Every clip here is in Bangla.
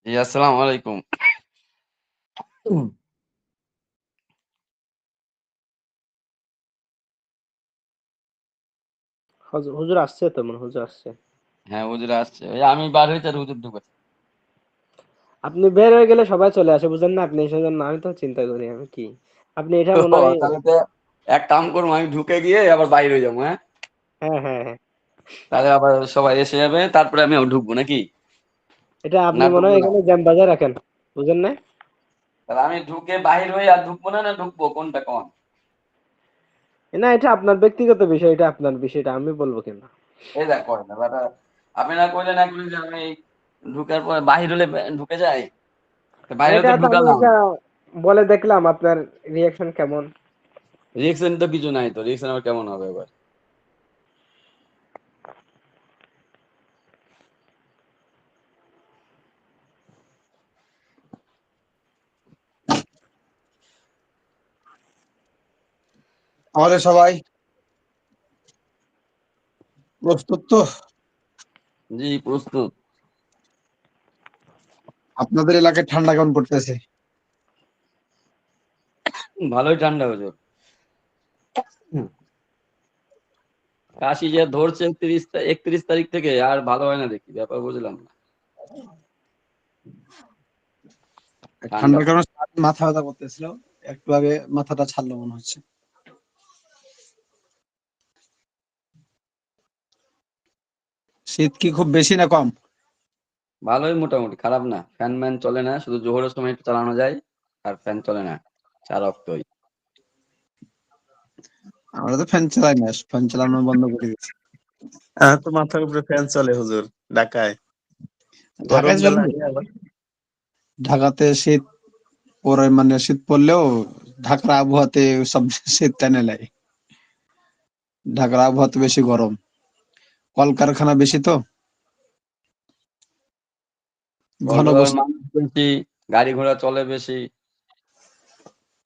জি, আসসালামু আলাইকুম। হুম। হুজুর আসছে তো, মনে হুজুর আসছে। হ্যাঁ, হুজুর আসছে। ওই আমি বার হইছি আর হুজুর ঢুকেছে। আপনি বের হয়ে গেলে সবাই চলে আসে, বুঝেন না? আপনি সেজন্য আমি তো চিন্তা করি আমি কি আপনি এটা মনে হয়। তাহলে তো এক কাম করবো, আমি ঢুকে গিয়ে আবার বাইরে হয়ে যাবো, হ্যাঁ? হ্যাঁ, হ্যাঁ, হ্যাঁ। তাহলে আবার সবাই এসে যাবে, তারপরে আমি ঢুকবো নাকি? এটা আপনি না মনে ঢুকবো হয় না? এখানে জ্যাম বাজায় রাখেন, বুঝেন না? তাহলে আমি ঢুকে বাহির হয়ে আর ঢুকবো না, না ঢুকবো, কোনটা কোন? না, এটা আপনার ব্যক্তিগত বিষয়, এটা আপনার বিষয়টা আমি বলবো কেন? এই দেখ করে না বেটা। আপনি না কইলে না কইলে যে আমি ঢুকার পরে বাহির হলে ঢুকে যাই। তো না, বাইরে এটা তো তো আমি ঢুকালাম। এটা বলে দেখলাম আপনার রিয়াকশন কেমন। রিয়েকশন তো কিছু নাই, তো রিয়েকশন আবার কেমন হবে এবার? আমাদের সবাই প্রস্তুত তো? জি, প্রস্তুত। আপনাদের এলাকায় ঠান্ডা কেমন পড়তেছে? ভালোই ঠান্ডা হুজুর। কাশি যে ধরছে 31 তারিখ থেকে, আর ভালো হয় না দেখি, ব্যাপার বুঝলাম না। ঠান্ডা। ঠান্ডার কারণে সারাদিন মাথা ব্যথা করতেছিল, একটু আগে মাথাটা ছাড়লো মনে হচ্ছে। শীত কি খুব বেশি না কম? ভালোই মোটামুটি, খারাপ না। ফ্যান ম্যান চলে না, শুধু জোহরের সময় একটু চালানো যায়। আর ফ্যান চলে না, চার অক্টই। আমরা তো ফ্যান চালাই না, ফ্যান চালানো বন্ধ করে দিয়েছি। তো মাথার উপরে ফ্যান চলে হুজুর ঢাকায়। গরম ঢাকায় যে চলবে, লাগে আবার। ঢাকাতে শীত পরে মানে শীত পড়লেও ঢাকার আবহাওয়াতে সব শীত টেনে নেয়। ঢাকার আবহাওয়াতে বেশি গরম, কলকারখানা বেশি তো, কলকাতার ঘনবসতি। মানুষ বেশি, গাড়ি ঘোড়া চলে বেশি,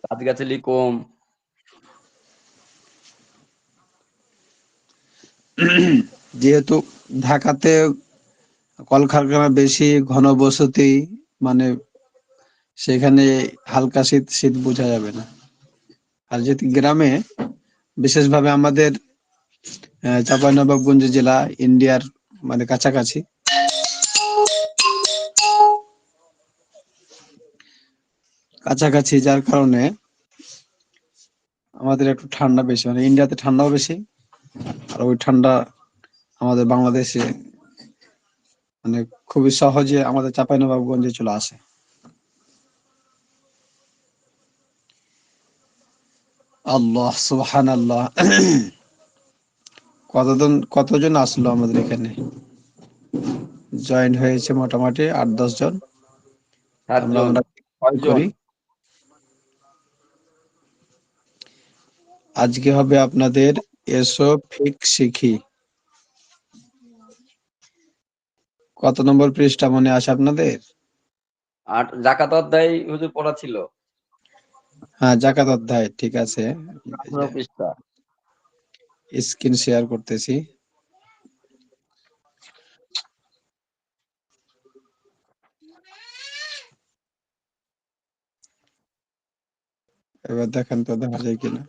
গাছগাছালি কম। যেহেতু ঢাকাতে কলকারখানা বেশি, ঘনবসতি, মানে সেখানে হালকা শীত শীত বোঝা যাবে না। আর যেহেতু গ্রামে, বিশেষভাবে আমাদের চাঁপাইনবাবগঞ্জ জেলা ইন্ডিয়ার মানে কাছাকাছি, কাছাকাছি যার কারণে আমাদের একটু ঠান্ডা বেশি, মানে ইন্ডিয়াতে ঠান্ডাও বেশি। আর ওই ঠান্ডা আমাদের বাংলাদেশে মানে খুবই সহজে আমাদের চাঁপাইনবাবগঞ্জে চলে আসে। আল্লাহ সুবহান আল্লাহ। কতজন আসলো আমাদের এখানে? জয়েন হয়েছে মোটামুটি 8-10 জন। আমরা 7 জন। আমরা কয়জন? করি। আজকে হবে আপনাদের এসো ফিক শিখি। কত নম্বর পৃষ্ঠা মনে আছে আপনাদের? আর জাকাত অধ্যায় হুজুর পড়া ছিল। হ্যাঁ, জাকাত অধ্যায়, ঠিক আছে। এই 18 যে পৃষ্ঠা। স্ক্রিন শেয়ার করতেছি। এবার দেখেন তো দেখা যায় কিনা।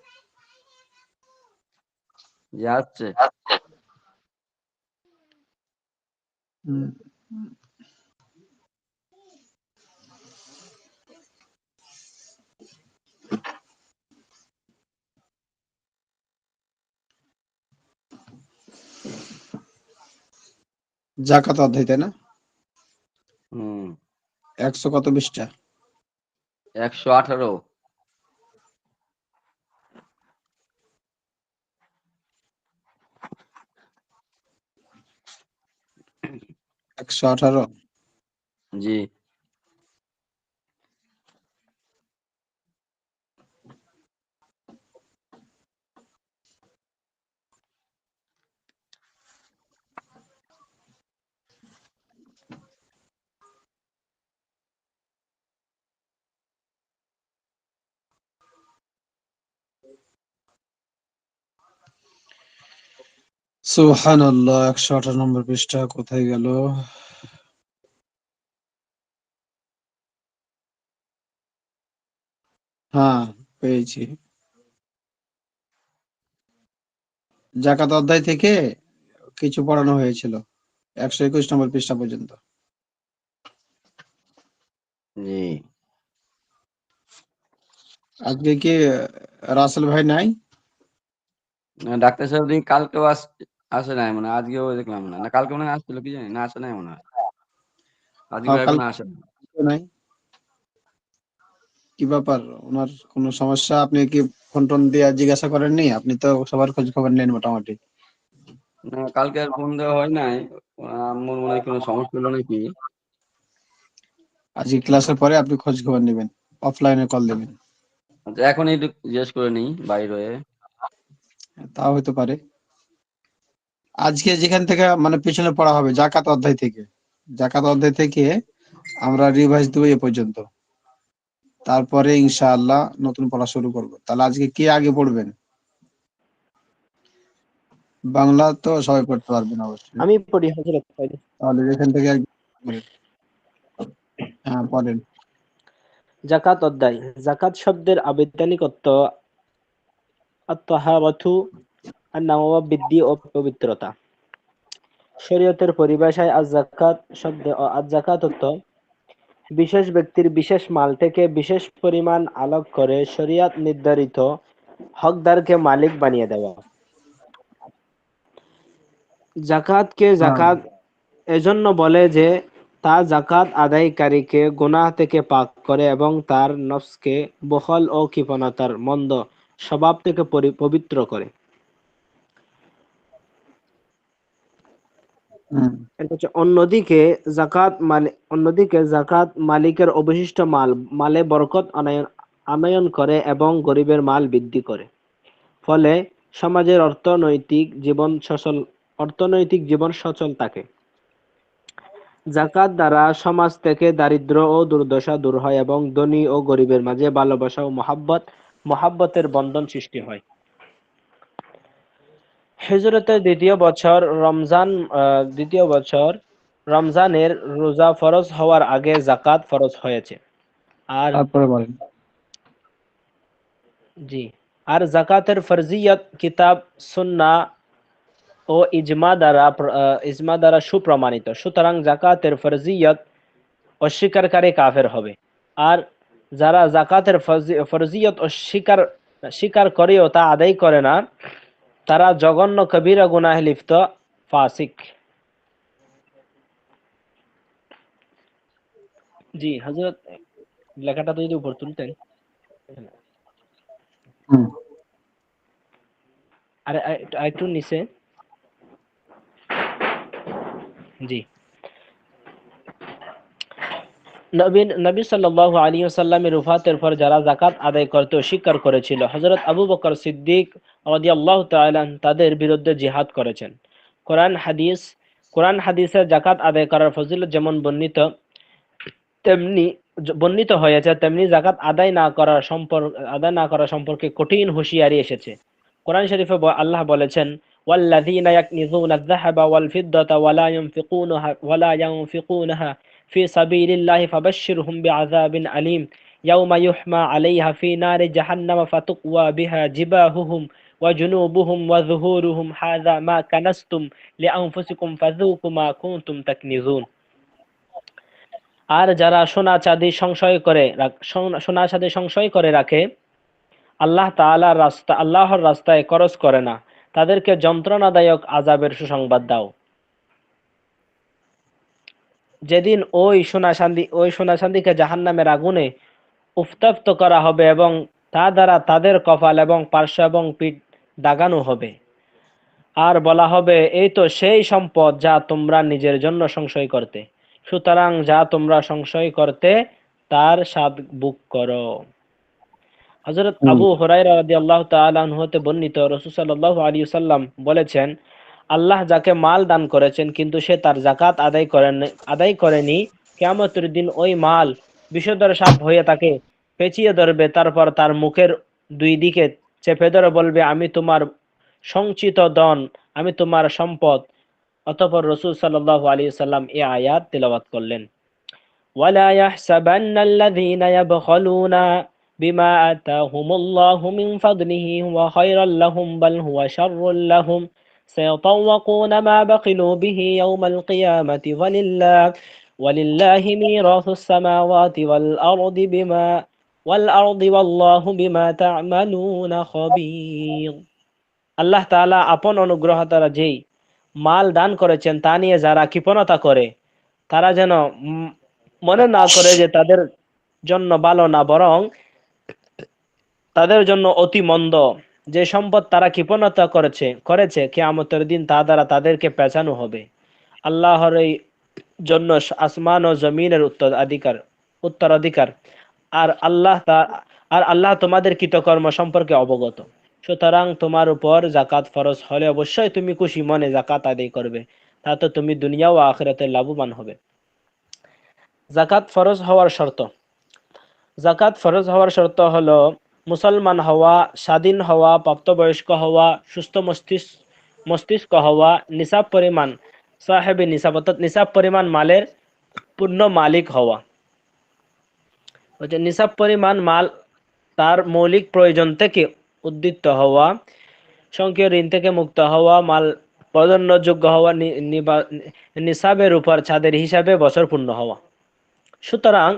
যে আসছে। হুম, জাকাত অধ্যায়, তাই না? হুম। 100 কত পৃষ্ঠা? 118। 118। জি। সুবহানাল্লাহ, 118 নম্বর পৃষ্ঠা কোথায় গেল? হ্যাঁ, পেয়েছি। জাকাত অধ্যায় থেকে কিছু পড়ানো হয়েছিল 121 নম্বর পৃষ্ঠা পর্যন্ত। জি। আজকে কি রাসেল ভাই নাই? না, ডাক্তার সাহেব দেখি কালকেও আসে নাই মনে হয়, আজকেও দেখলাম না। না কালকে মনে হয় আসছিল, কি জানি, না আসে নাই মনে হয়। আজকেও কাল এখনো আসে না। নাই, কি ব্যাপার? ওনার কোনো সমস্যা? আপনি কি ফোন টোন দিয়ে জিজ্ঞাসা করেননি? আপনি তো সবার খোঁজ খবর নেন মোটামুটি। না কালকে আর ফোন দেওয়া হয় নাই। আম্মুর মনে হয় কোনো সমস্যা হলো নাকি। আজকে ক্লাসের পরে আপনি খোঁজ খবর নেবেন, অফলাইনে কল দেবেন। আচ্ছা, এখনই একটু জিজ্ঞেস করে নিই বাইরে হয়ে। তাও হতে পারে। আজকে যেখান থেকে মানে পিছনে পড়া হবে জাকাত অধ্যায় থেকে, জাকাত অধ্যায় থেকে আমরা রিভাইজ দেবো এ পর্যন্ত। তারপরে ইনশাআল্লাহ নতুন পড়া শুরু করব। তাহলে আজকে কে আগে পড়বেন? বাংলা তো সবাই পড়তে পারবেন অবশ্যই। আমি পড়ি হযরত। তাহলে যেখান থেকে পড়েন। হ্যাঁ, পড়েন। জাকাত অধ্যায়। জাকাত শব্দের আবিধানিক অর্থ আত-তাহারাতু, আন-নাওয়া বৃদ্ধি ও পবিত্রতা। শরীয়তের পরিভাষায় আজ-জাকাত শব্দে আজ-জাকাত অর্থ বিশেষ ব্যক্তির বিশেষ মাল থেকে বিশেষ পরিমাণ আলোক করে শরীয়ত নির্ধারিত হকদারকে মালিক বানিয়ে দেওয়া। জাকাতকে হ্যাঁ, জাকাত এজন্য বলে যে তা জাকাত আদায়কারীকে গুনাহ থেকে পাক করে এবং তার নফসকে বখল ও কৃপণতার মন্দ স্বভাব থেকে পবিত্র করে। হুম, অন্যদিকে জাকাত মালিকের অবশিষ্ট মালে বরকত আনয়ন করে এবং গরিবের মাল বৃদ্ধি করে। ফলে সমাজের অর্থনৈতিক জীবন সচল থাকে। জাকাত দ্বারা সমাজ থেকে দারিদ্র্য ও দুর্দশা দূর হয় এবং ধনী ও গরিবের মাঝে ভালোবাসা ও মহাব্বতের বন্ধন সৃষ্টি হয়। হিজরতের দ্বিতীয় বছর রমজানের রোজা ফরজ হওয়ার আগে জাকাত ফরজ হয়েছে। আর তারপরে বলেন। জি আর জাকাতের ফরজিয়ত কিতাব, সুন্নাহ ও ইজমা দ্বারা সুপ্রমাণিত। সুতরাং জাকাতের ফরজিয়ত অস্বীকারী কাফের হবে। আর যারা জাকাতের ফরজিয়ত স্বীকার করেও তা আদায় করে না, তারা জঘন্য কবিরা গুনাহে লিপ্ত ফাসিক। জি হযরত, লেখাটা তো যদি উপর তুলতেন। হুম, আরে একটু নিচে। জি। নবী সাল্লাল্লাহু আলাইহি ওয়াসাল্লামের ওফাতের পর যারা যাকাত আদায় করতে অস্বীকার করেছিল, হযরত আবু বকর সিদ্দিক রাদিয়াল্লাহু তাআলা তাদের বিরুদ্ধে জিহাদ করেছেন। কোরআন হাদিসে যাকাত আদায় করার ফজিলত যেমন তেমনি বর্ণিত হয়েছে, তেমনি যাকাত আদায় না করা সম্পর্কে কঠিন হুঁশিয়ারি এসেছে। কোরআন শরীফে আল্লাহ বলেছেন, ওয়াল্লাযীনা ইয়াকনিজুনা আয-যাহাবা ওয়াল ফিদ্দাতা ওয়ালা ইউনফিকুনাহা ফি সাবিলিল্লাহি ফাবাশশিরহুম বিআযাবিন আলীম ইয়াওমা ইউহমা আলাইহা ফি নারি জাহান্নামা ফাতুকওয়া বিহা জিবাহুহুম ওয়া জুনুবুহুম ওয়া যুহুরুহুম হাযা মা কানাজতুম লিআনফুসিকুম ফাযুকু মা কুনতুম তাকনিজুন। আর যারা সোনা চাঁদি সংশয় করে রাখে, আল্লাহর রাস্তায় খরচ করে না, তাদেরকে যন্ত্রণাদায়ক আযাবের সুসংবাদ দাও। যেদিন ওই সোনা চাঁদিকে জাহান্নামের আগুনে উত্তপ্ত করা হবে এবং তা দ্বারা তাদের কপাল এবং পার্শ্ব এবং পিঠ দাগানো হবে। আর বলা হবে, এই তো সেই সম্পদ যা তোমরা নিজের জন্য সংশয় করতে। সুতরাং যা তোমরা সংশয় করতে তার স্বাদ ভোগ করো। হযরত হুম, আবু হুরায়রা রাদিয়াল্লাহু তাআলা আনহু হতে বর্ণিত, রাসূল সাল্লাল্লাহু আলাইহি ওয়াসাল্লাম বলেছেন, আল্লাহ যাকে মাল দান করেছেন কিন্তু সে তার যাকাত আদায় করেনি, কিয়ামতের দিন ওই মাল বিষধর সাপ হয়ে তাকে পেঁচিয়ে ধরবে, তারপর তার মুখের দুই দিকে চেপে ধরে বলবে, আমি তোমার সঞ্চিত ধন, আমি তোমার সম্পদ। অতঃপর রাসূল সাল্লাল্লাহু আলাইহি ওয়াসাল্লাম এই আয়াত তেলাওয়াত করলেন, ওয়ালা ইয়াহসাবান্নাল্লাযীনা ইয়াবখালুনা بما آتاهم الله من فضله هو خيرا لهم بل هو شر لهم سيطوقون ما بخلوا به يوم القيامة ولله ميراث السماوات والأرض والله بما تعملون خبير আল্লাহ তাআলা আপন অনুগ্রহ দ্বারা যেই মাল দান করেছেন তা নিয়ে যারা কৃপণতা করে তারা যেন মনে না করে যে তাদের জন্য ভালো না, বরং তাদের জন্য অতি মন্দ। যে সম্পদ তারা কৃপণতা করেছে কিয়ামতের দিন তা দ্বারা তাদেরকে পেঁচানো হবে। আল্লাহর এই জন্য আসমান ও জমিনের উত্তরাধিকার আর আল্লাহ তোমাদের কৃতকর্ম সম্পর্কে অবগত। সুতরাং তোমার উপর জাকাত ফরজ হলে অবশ্যই তুমি খুশি মনে জাকাত আদায় করবে, তাতে তুমি দুনিয়া ও আখিরাতে লাভবান হবে। জাকাত ফরজ হওয়ার শর্ত হলো মুসলমান হওয়া, স্বাধীন হওয়া, প্রাপ্তবয়স্ক হওয়া, সুস্থ মস্তিষ্ক হওয়া, নিসাব পরিমাণ সাহেবে নিসাব অর্থাৎ নিসাব পরিমাণ মালের পূর্ণ মালিক হওয়া। নিসাব পরিমাণ মাল তার মৌলিক প্রয়োজন থেকে উদ্দীপ্ত হওয়া, সঙ্গীয় ঋণ থেকে মুক্ত হওয়া, মাল প্রদানযোগ্য হওয়া, নিসাবের উপর ছাদের হিসাবে বছর পূর্ণ হওয়া। সুতরাং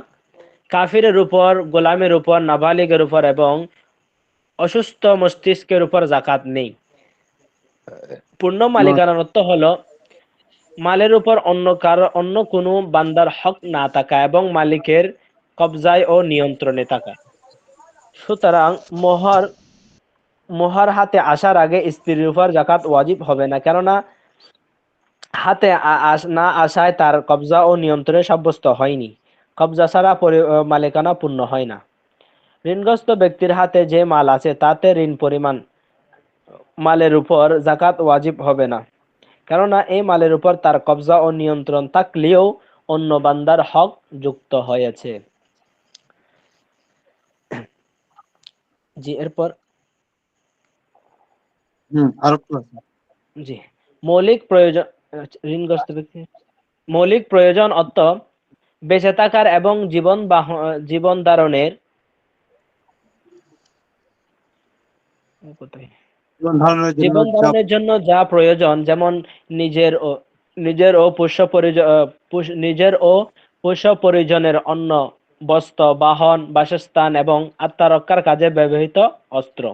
কাফিরের উপর, গোলামের উপর, নাবালিগের উপর এবং অসুস্থ মস্তিষ্কের উপর জাকাত নেই। পূর্ণ মালিকানার অর্থ হলো মালের উপর অন্য কোনো বান্দার হক না থাকা এবং মালিকের কবজায় ও নিয়ন্ত্রণে থাকা। সুতরাং মোহর হাতে আসার আগে স্ত্রীর উপর জাকাত ওয়াজিব হবে না, কেননা হাতে না আসায় তার কবজা ও নিয়ন্ত্রণে সাব্যস্ত হয়নি। কবজা ছাড়া মালিকানা পূর্ণ হয় না। ঋণগ্রস্ত ব্যক্তির হাতে যে মাল আছে তাতে ঋণ পরিমাণ মালের উপর জাকাত ওয়াজিব হবে না, কেননা এই মালের উপর তার কবজা ও নিয়ন্ত্রণ থাকলেও অন্য বান্দার হক যুক্ত হয়েছে। জি, এরপর জি মৌলিক প্রয়োজন। ঋণগ্রস্ত ব্যক্তি মৌলিক প্রয়োজন অর্থ বেঁচে থাকার এবং জীবন ধারণের জন্য যা প্রয়োজন, যেমন নিজের ও পোষ্য পরিজনের অন্ন, বস্ত্র, বাহন, বাসস্থান এবং আত্মরক্ষার কাজে ব্যবহৃত অস্ত্র,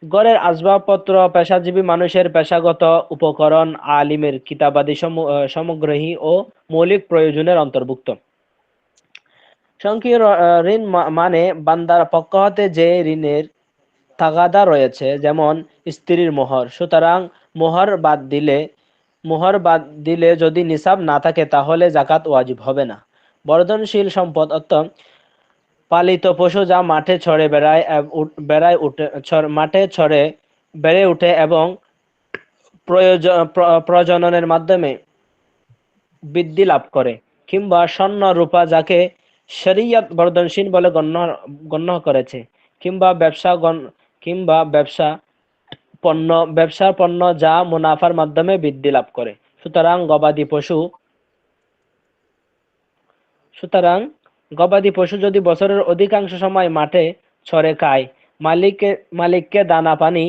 ঘরের আসবাবপত্র, পেশাজীবী মানুষের পেশাগত উপকরণ, আলিমের কিতাবাদি সামগ্রী ও মৌলিক প্রয়োজনের অন্তর্ভুক্ত। সংকীর্ণ ঋণ মানে বান্দার পক্ষ হতে যে ঋণের তাগাদা রয়েছে, যেমন স্ত্রীর মোহর। সুতরাং মোহর বাদ দিলে যদি নিসাব না থাকে তাহলে জাকাত ওয়াজিব হবে না। বর্ধনশীল সম্পদ অর্থ পালিত পশু যা মাঠে বেড়ে ওঠে এবং প্রজননের মাধ্যমে বৃদ্ধি লাভ করে, কিংবা স্বর্ণ রূপা যাকে শরীয়ত বর্ধনশীল বলে গণ্য করেছে, কিংবা ব্যবসার পণ্য যা মুনাফার মাধ্যমে বৃদ্ধি লাভ করে। সুতরাং গবাদি পশু যদি বছরের অধিকাংশ সময় মাঠে চরে খায়, মালিককে দানা পানি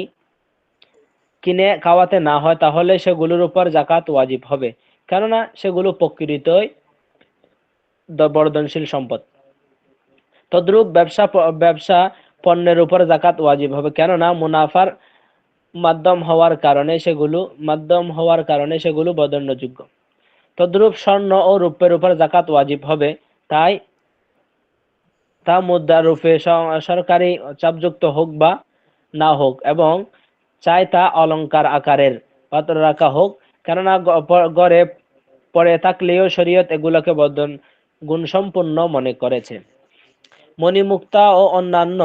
কিনে খাওয়াতে না হয়, তাহলে সেগুলোর উপর জাকাত ওয়াজিব হবে, কেননা সেগুলো প্রকৃতই বর্ধনশীল সম্পদ। তদ্রূপ ব্যবসা পণ্যের উপর জাকাত ওয়াজিব হবে, কেননা মুনাফার মাধ্যম হওয়ার কারণে সেগুলো বর্ধনযোগ্য। তদ্রূপ স্বর্ণ ও রূপের উপর জাকাত ওয়াজিব হবে, তা মুদ্রা রূপে সরকারি চাপযুক্ত হোক বা না হোক, এবং চাই তা অলংকার আকারের পাত্র রাখা হোক, কেননা গড়ে পড়ে থাকলেও শরীয়ত এগুলোকে গুণসম্পন্ন মনে করেছে। মণিমুক্তা ও অন্যান্য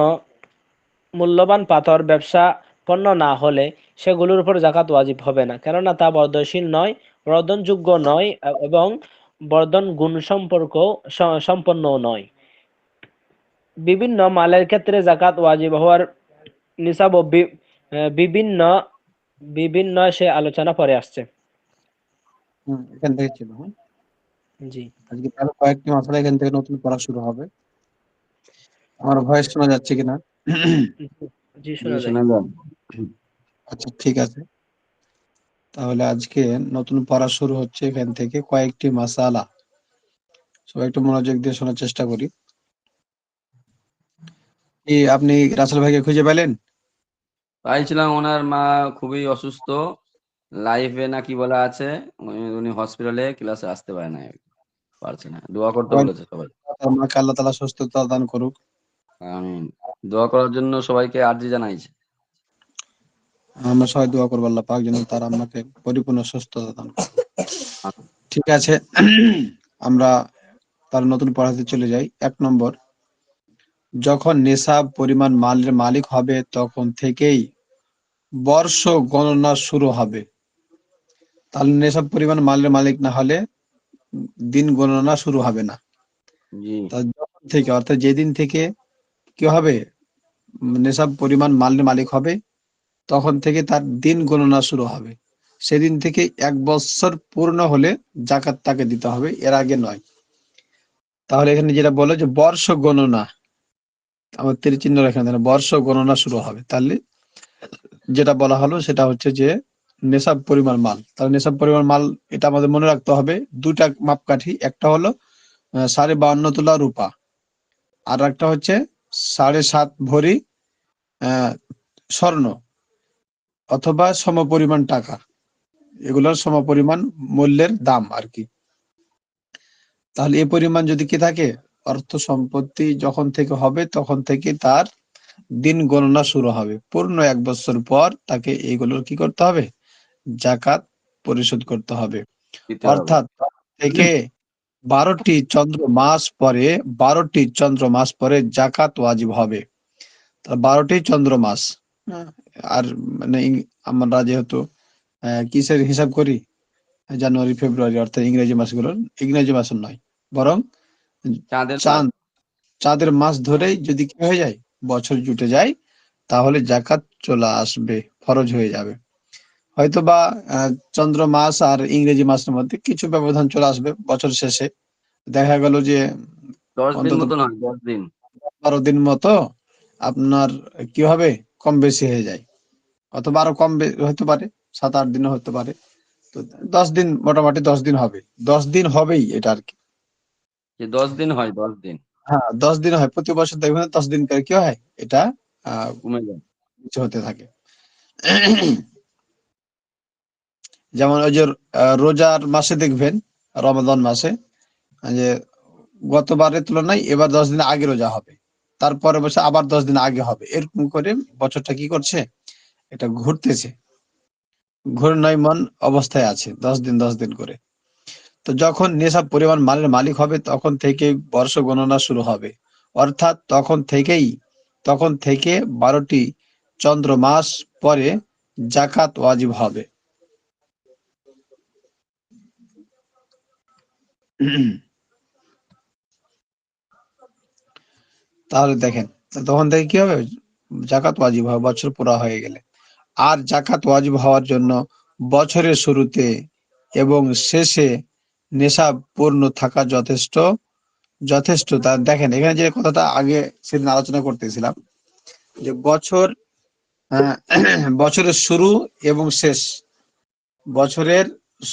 মূল্যবান পাথর ব্যবসা পণ্য না হলে সেগুলোর উপর জাকাত ওয়াজিব হবে না, কেননা তা বর্ধনযোগ্য নয় এবং বর্ধন গুণ সম্পন্ন নয়। বিভিন্ন মালের ক্ষেত্রে জাকাত ওয়াজিব হওয়ার নিসাব বিভিন্ন সে আলোচনা পরে আসছে। এখান থেকে ছিল। জি, আজকে তাহলে কয়েকটি মাসলা এখান থেকে নতুন পড়া শুরু হবে। আমার ভয়েস শোনা যাচ্ছে কিনা? জি, জি, শোনা যায়। শোনা যায়। আচ্ছা, ঠিক আছে। তাহলে আজকে নতুন পড়া শুরু হচ্ছে। এখান থেকে কয়েকটি মাসালা, সবাই একটু মনোযোগ দিয়ে শোনার চেষ্টা করি। কি আপনি রাসেল ভাইকে খুঁজে পেলেন? পাইছিলাম, ওনার মা খুবই অসুস্থ, লাইফে না কি বলা আছে, উনি হসপিটালে, ক্লাসে আসতে পারছে না। দোয়া করতে বলেছে সবাই। তার মাকে আল্লাহ তাআলা সুস্থতা দান করুক। আমিন। দোয়া করার জন্য সবাইকে আর্জি জানাইছে। আমরা সবাই দোয়া করবো আল্লাহ পাক যেন তার আম্মাকে পরিপূর্ণ সুস্থতা দান করে। ঠিক আছে, আমরা তার নতুন পড়াতে চলে যাই। 1 নম্বর, যখন নেশাব পরিমাণ মালের মালিক হবে তখন থেকেই বর্ষ গণনা শুরু হবে। তাহলে নেশাব পরিমাণ মালের মালিক না হলে দিন গণনা শুরু হবে না। জি, তা যখন থেকে, অর্থাৎ যেদিন থেকে কি হবে, নেশাব পরিমাণ মালের মালিক হবে তখন থেকে তার দিন গণনা শুরু হবে। সেদিন থেকে 1 বছর পূর্ণ হলে জাকাত তাকে দিতে হবে, এর আগে নয়। তাহলে এখানে যেটা বলে যে বর্ষ গণনা, আমার তীর চিহ্ন রাখেন, বর্ষ গণনা শুরু হবে। তাহলে যেটা বলা হলো সেটা হচ্ছে যে নেশাব পরিমাণ মাল। তাহলে নেশাব পরিমাণ মাল, এটা আমাদের মনে রাখতে হবে। দুটা মাপকাঠি, একটা হলো 52.5 তোলা রূপা, আর একটা হচ্ছে 7.5 ভরি স্বর্ণ, অথবা সমপরিমাণ টাকা। এগুলোর সমপরিমাণ মূল্যের দাম আর কি। তাহলে এই পরিমাণ যদি কি থাকে, অর্থ সম্পত্তি যখন থেকে হবে তখন থেকে তার দিন গণনা শুরু হবে। পূর্ণ 1 বছর পর তাকে এইগুলোর কি করতে হবে, জাকাত পরিশোধ করতে হবে। দিতে হবে। অর্থাৎ থেকে 12টি চন্দ্র মাস পরে, 12টি চন্দ্র মাস পরে জাকাত ওয়াজিব হবে। তা 12টি চন্দ্র মাস, হ্যাঁ, আর মানে আমরা যেহেতু কিসের হিসাব করি, জানুয়ারি ফেব্রুয়ারি, অর্থাৎ ইংরেজি মাসগুলোর, ইংরেজি মাসের নয়, বরং চাঁদের মাস। চাঁদ, চাঁদের মাস ধরেই যদি কি হয়ে যায়, বছর জুটে যায়, তাহলে জাকাত চলে আসবে, ফরজ হয়ে যাবে। হয়তোবা চন্দ্র মাস আর ইংরেজি মাসের মধ্যে কিছু ব্যবধান চলে আসবে বছর শেষে। দেখা গেল যে 10 দিন অন্তত মতো নয়, 10 দিন। 12 দিন মতো আপনার কি হবে, কম বেশি হয়ে যায়, অথবা আরো কম হতে পারে, 7-8 দিনও হতে পারে। তো 10 দিন, মোটামুটি 10 দিন হবে, 10 দিন হবেই এটা আর কি। যে 10 দিন হয়, 10 দিন হ্যাঁ, 10 দিন হয়, প্রতি বছর দেখবেন 10 দিন করে কি হয়, এটা কমে যায়। কিছু হতে থাকে। যেমন ওই যে রোজার মাসে দেখবেন, রমাদান মাসে, যে গতবারের তুলনায় এবার 10 দিন আগে রোজা হবে, তারপরে বছর আবার 10 দিন আগে হবে, এরকম করে বছরটা কি করছে, এটা ঘুরতেছে, ঘূর্ণায়মান অবস্থায় আছে, 10 দিন 10 দিন করে। তো যখন নেশাব পরিমাণ মালের মালিক হবে তখন থেকে বর্ষ গণনা শুরু হবে। অর্থাৎ তখন থেকে 12টি চন্দ্র মাস পরে জাকাত ওয়াজিব হবে। তাহলে দেখেন, তখন থেকে কি হবে, জাকাত ওয়াজিব হবে বছর পুরা হয়ে গেলে। আর জাকাত ওয়াজিব হওয়ার জন্য বছরের শুরুতে এবং শেষে নেশাব পূর্ণ থাকা যথেষ্ট। তা দেখেন, এখানে যে কথাটা আগে সেদিন আলোচনা করতেছিলাম, যে আহ, বছরের শুরু এবং শেষ, বছরের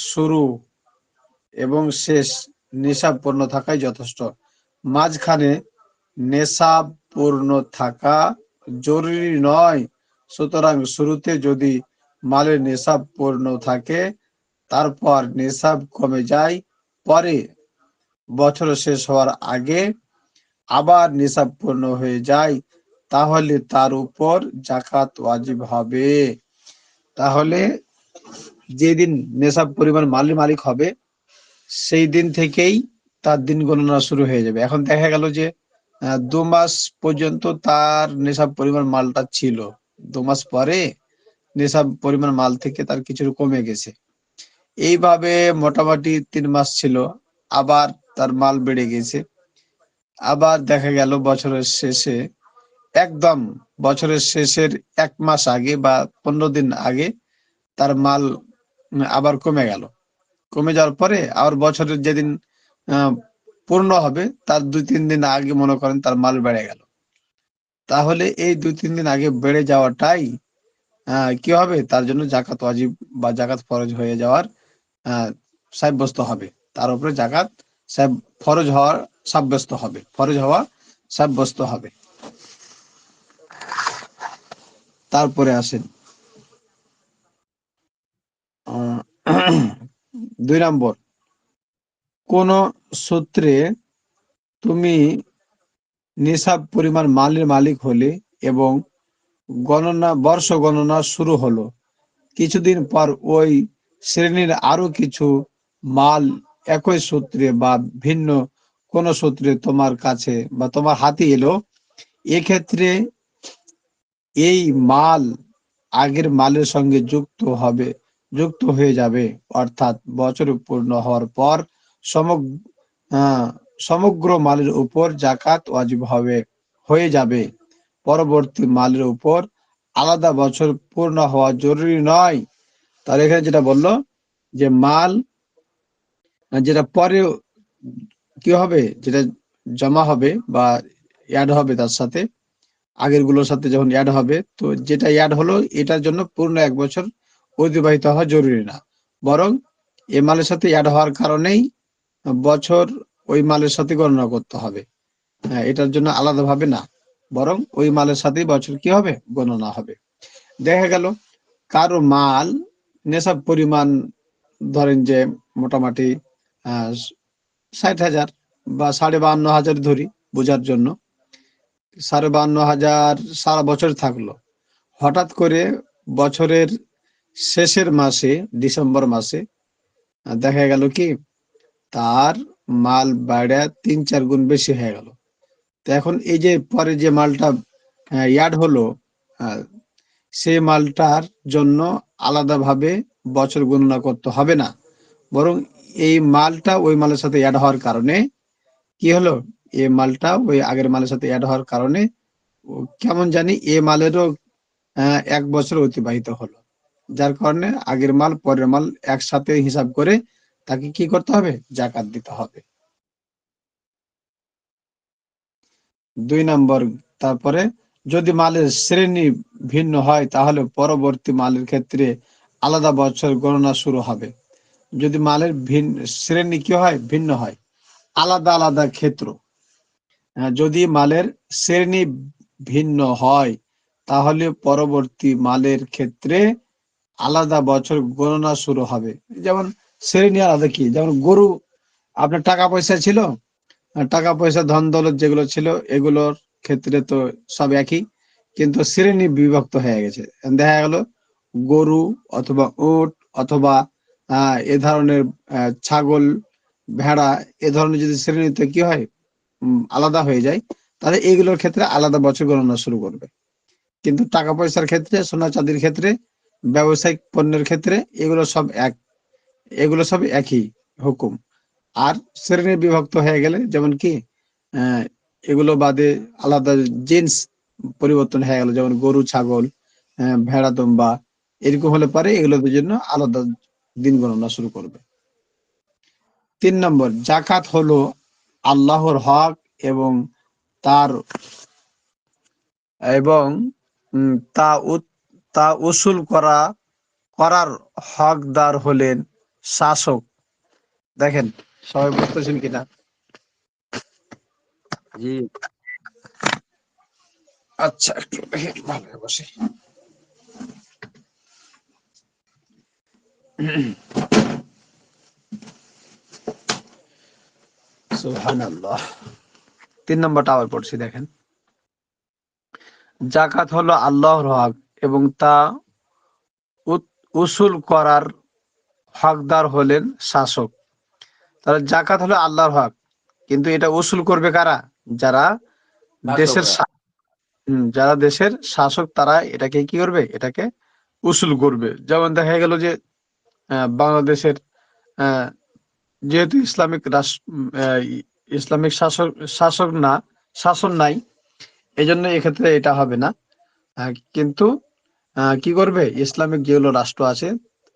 শুরু এবং শেষ নেশাব পূর্ণ থাকাই যথেষ্ট। মাঝখানে নেশাব পূর্ণ থাকা জরুরি নয়। সুতরাং শুরুতে যদি মালের নেশাব পূর্ণ থাকে, তারপর নেশাব কমে যায়, পরে বছর শেষ হওয়ার আগে আবার নেশাব পূর্ণ হয়ে যায়, তাহলে তার উপর জাকাত ওয়াজিব হবে। তাহলে যেদিন নেশাব পরিমাণ মালের মালিক হবে সেই দিন থেকেই তার দিন গণনা শুরু হয়ে যাবে। এখন দেখা গেল যে 2 মাস পর্যন্ত তার নেশাব পরিমাণ মালটা ছিল, 2 মাস পরে নেশাব পরিমাণ মাল থেকে তার কিছু কমে গেছে। এইভাবে মোটামুটি 3 মাস ছিল, আবার তার মাল বেড়ে গেছে। আবার দেখা গেল বছরের শেষে, একদম বছরের শেষের 1 মাস আগে বা 15 দিন আগে তার মাল আবার কমে গেল। কমে যাওয়ার পরে আবার বছরের যেদিন পূর্ণ হবে তার 2-3 দিন আগে মনে করেন তার মাল বেড়ে গেল। তাহলে এই 2-3 দিন আগে বেড়ে যাওয়াটাই কি হবে, তার জন্য জাকাত ওয়াজিব বা জাকাত ফরজ হয়ে যাওয়ার সাব্যস্ত হবে। তার উপরে জাকাত ফরজ হওয়ার সাব্যস্ত হবে, ফরজ হওয়া সাব্যস্ত হবে। তারপরে আসেন 2 নম্বর, কোন সূত্রে তুমি নিসাব পরিমাণ মালের মালিক হলে এবং বর্ষ গণনা শুরু হলো, কিছুদিন পর ওই শ্রেণীর আরো কিছু মাল একই সূত্রে বা ভিন্ন কোন সূত্রে তোমার কাছে বা তোমার হাতে এলো, এক্ষেত্রে এই মাল আগের মালের সঙ্গে যুক্ত হয়ে যাবে, অর্থাৎ বছর পূর্ণ হওয়ার পর সমগ্র মালের উপর জাকাত ওয়াজিব হয়ে যাবে। পরবর্তী মালের উপর আলাদা বছর পূর্ণ হওয়া জরুরি নয়। তাহলে এখানে যেটা বললো যে মাল যেটা পরে কি হবে, যেটা জমা হবে বা অ্যাড হবে তার সাথে, আগের গুলোর সাথে যখন অ্যাড হবে, তো যেটা অ্যাড হলো এটার জন্য পূর্ণ 1 বছর অতিবাহিত হওয়া জরুরি না, বরং এ মালের সাথে অ্যাড হওয়ার কারণেই বছর ওই মালের সাথে গণনা করতে হবে। এটার জন্য আলাদাভাবে না, বরং ওই মালের সাথেই বছর কি হবে, গণনা হবে। দেখা গেল কারো মাল নেশাব পরিমাণ ধরেন যে মোটামুটি 60,000 বা 52,500 ধরি বোঝার জন্য, 52,500 সারা বছর থাকলো। হঠাৎ করে বছরের শেষের মাসে, ডিসেম্বর মাসে দেখা গেল কি তার মাল বাইরে 3-4 গুণ বেশি হয়ে গেল। তো এখন এই যে পরে যে মালটা অ্যাড হলো, সেই মালটার জন্য আলাদাভাবে বছর গণনা করতে হবে না, বরং এই মালটা ওই মালের সাথে অ্যাড হওয়ার কারণে কি হলো, এই মালটা ওই আগের মালের সাথে অ্যাড হওয়ার কারণে কেমন জানি এ মালেরও 1 বছর অতিবাহিত হলো, যার কারণে আগের মাল পরের মাল একসাথে হিসাব করে তাকে কি করতে হবে, জাকাত দিতে হবে। 2 নম্বর, তারপরে যদি মালের শ্রেণী ভিন্ন হয় তাহলে পরবর্তী মালের ক্ষেত্রে আলাদা বছর গণনা শুরু হবে। যদি মালের শ্রেণী কি হয়, ভিন্ন হয়, আলাদা আলাদা ক্ষেত্র, যদি মালের শ্রেণী ভিন্ন হয় তাহলে পরবর্তী মালের ক্ষেত্রে আলাদা বছর গণনা শুরু হবে। যেমন শ্রেণী আলাদা কি, যেমন গরু, আপনার টাকা পয়সা ছিল, টাকা পয়সা ধন দৌলত যেগুলো ছিল এগুলোর ক্ষেত্রে তো সব একই, কিন্তু শ্রেণী বিভক্ত হয়ে গেছে। দেখা গেল গরু অথবা উট অথবা এ ধরনের ছাগল, ভেড়া, এ ধরনের যদি শ্রেণীতে কি হয়, আলাদা হয়ে যায়, তাহলে এইগুলোর ক্ষেত্রে আলাদা বছর গণনা শুরু করবে। কিন্তু টাকা পয়সার ক্ষেত্রে, সোনা চাঁদির ক্ষেত্রে, ব্যবসায়িক পণ্যের ক্ষেত্রে এগুলো সব একই হুকুম। আর শ্রেণী বিভক্ত হয়ে গেলে, যেমন কি এগুলো বাদে আলাদা জিন্স পরিবর্তন হয়ে গেল, যেমন গরু, ছাগল, ভেড়া, দুম্বা, এরকম হলে পারে এগুলোর জন্য আলাদা দিন গণনা শুরু করবে। 3 নম্বর, জাকাত হলো আল্লাহর হক এবং তার এবং তা উসুল করার হকদার হলেন শাসক। দেখেন সবাই বুঝতেছেন কিনা? জি। আচ্ছা, একটু ভালো বসে। সুবহানাল্লাহ। 3 নম্বরটা আবার পড়ছি, দেখেন, জাকাত হলো আল্লাহর হক এবং তা উসুল করার হকদার হলেন শাসক। তাহলে জাকাত হলো আল্লাহর হক, কিন্তু এটা উসুল করবে কারা? যারা দেশের শাসকরা। যারা দেশের শাসক, তারা এটাকে কি করবে, এটাকে উসুল করবে। যেমন দেখা গেল যে বাংলাদেশের যেহেতু ইসলামিক শাসন নাই, এজন্য এক্ষেত্রে এটা হবে না। কিন্তু কি করবে, ইসলামিক যেগুলো রাষ্ট্র আছে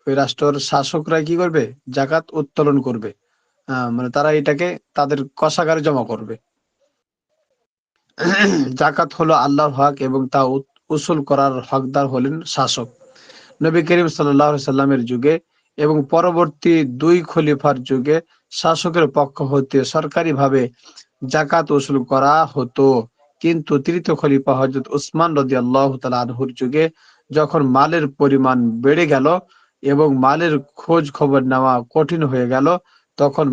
ওই রাষ্ট্রের শাসকরা কি করবে, জাকাত উত্তোলন করবে, মানে তারা এটাকে তাদের কোষাগারে জমা করবে। জাকাত হলো আল্লাহর হক এবং তা উসুল করার হকদার হলেন শাসক। নবী করিম সাল্লাল্লাহু আলাইহি সাল্লামের যুগে এবং পরবর্তী দুই খলিফার যুগে শাসকের পক্ষ হতে সরকারিভাবে জাকাত উসুল করা হতো। কিন্তু তৃতীয় খলিফা হযরত উসমান রাদিয়াল্লাহু তাআলা আনহুর যুগে যখন মালের পরিমাণ বেড়ে গেল এবং মালের খোঁজ খবর নেওয়া কঠিন হয়ে গেল, তখন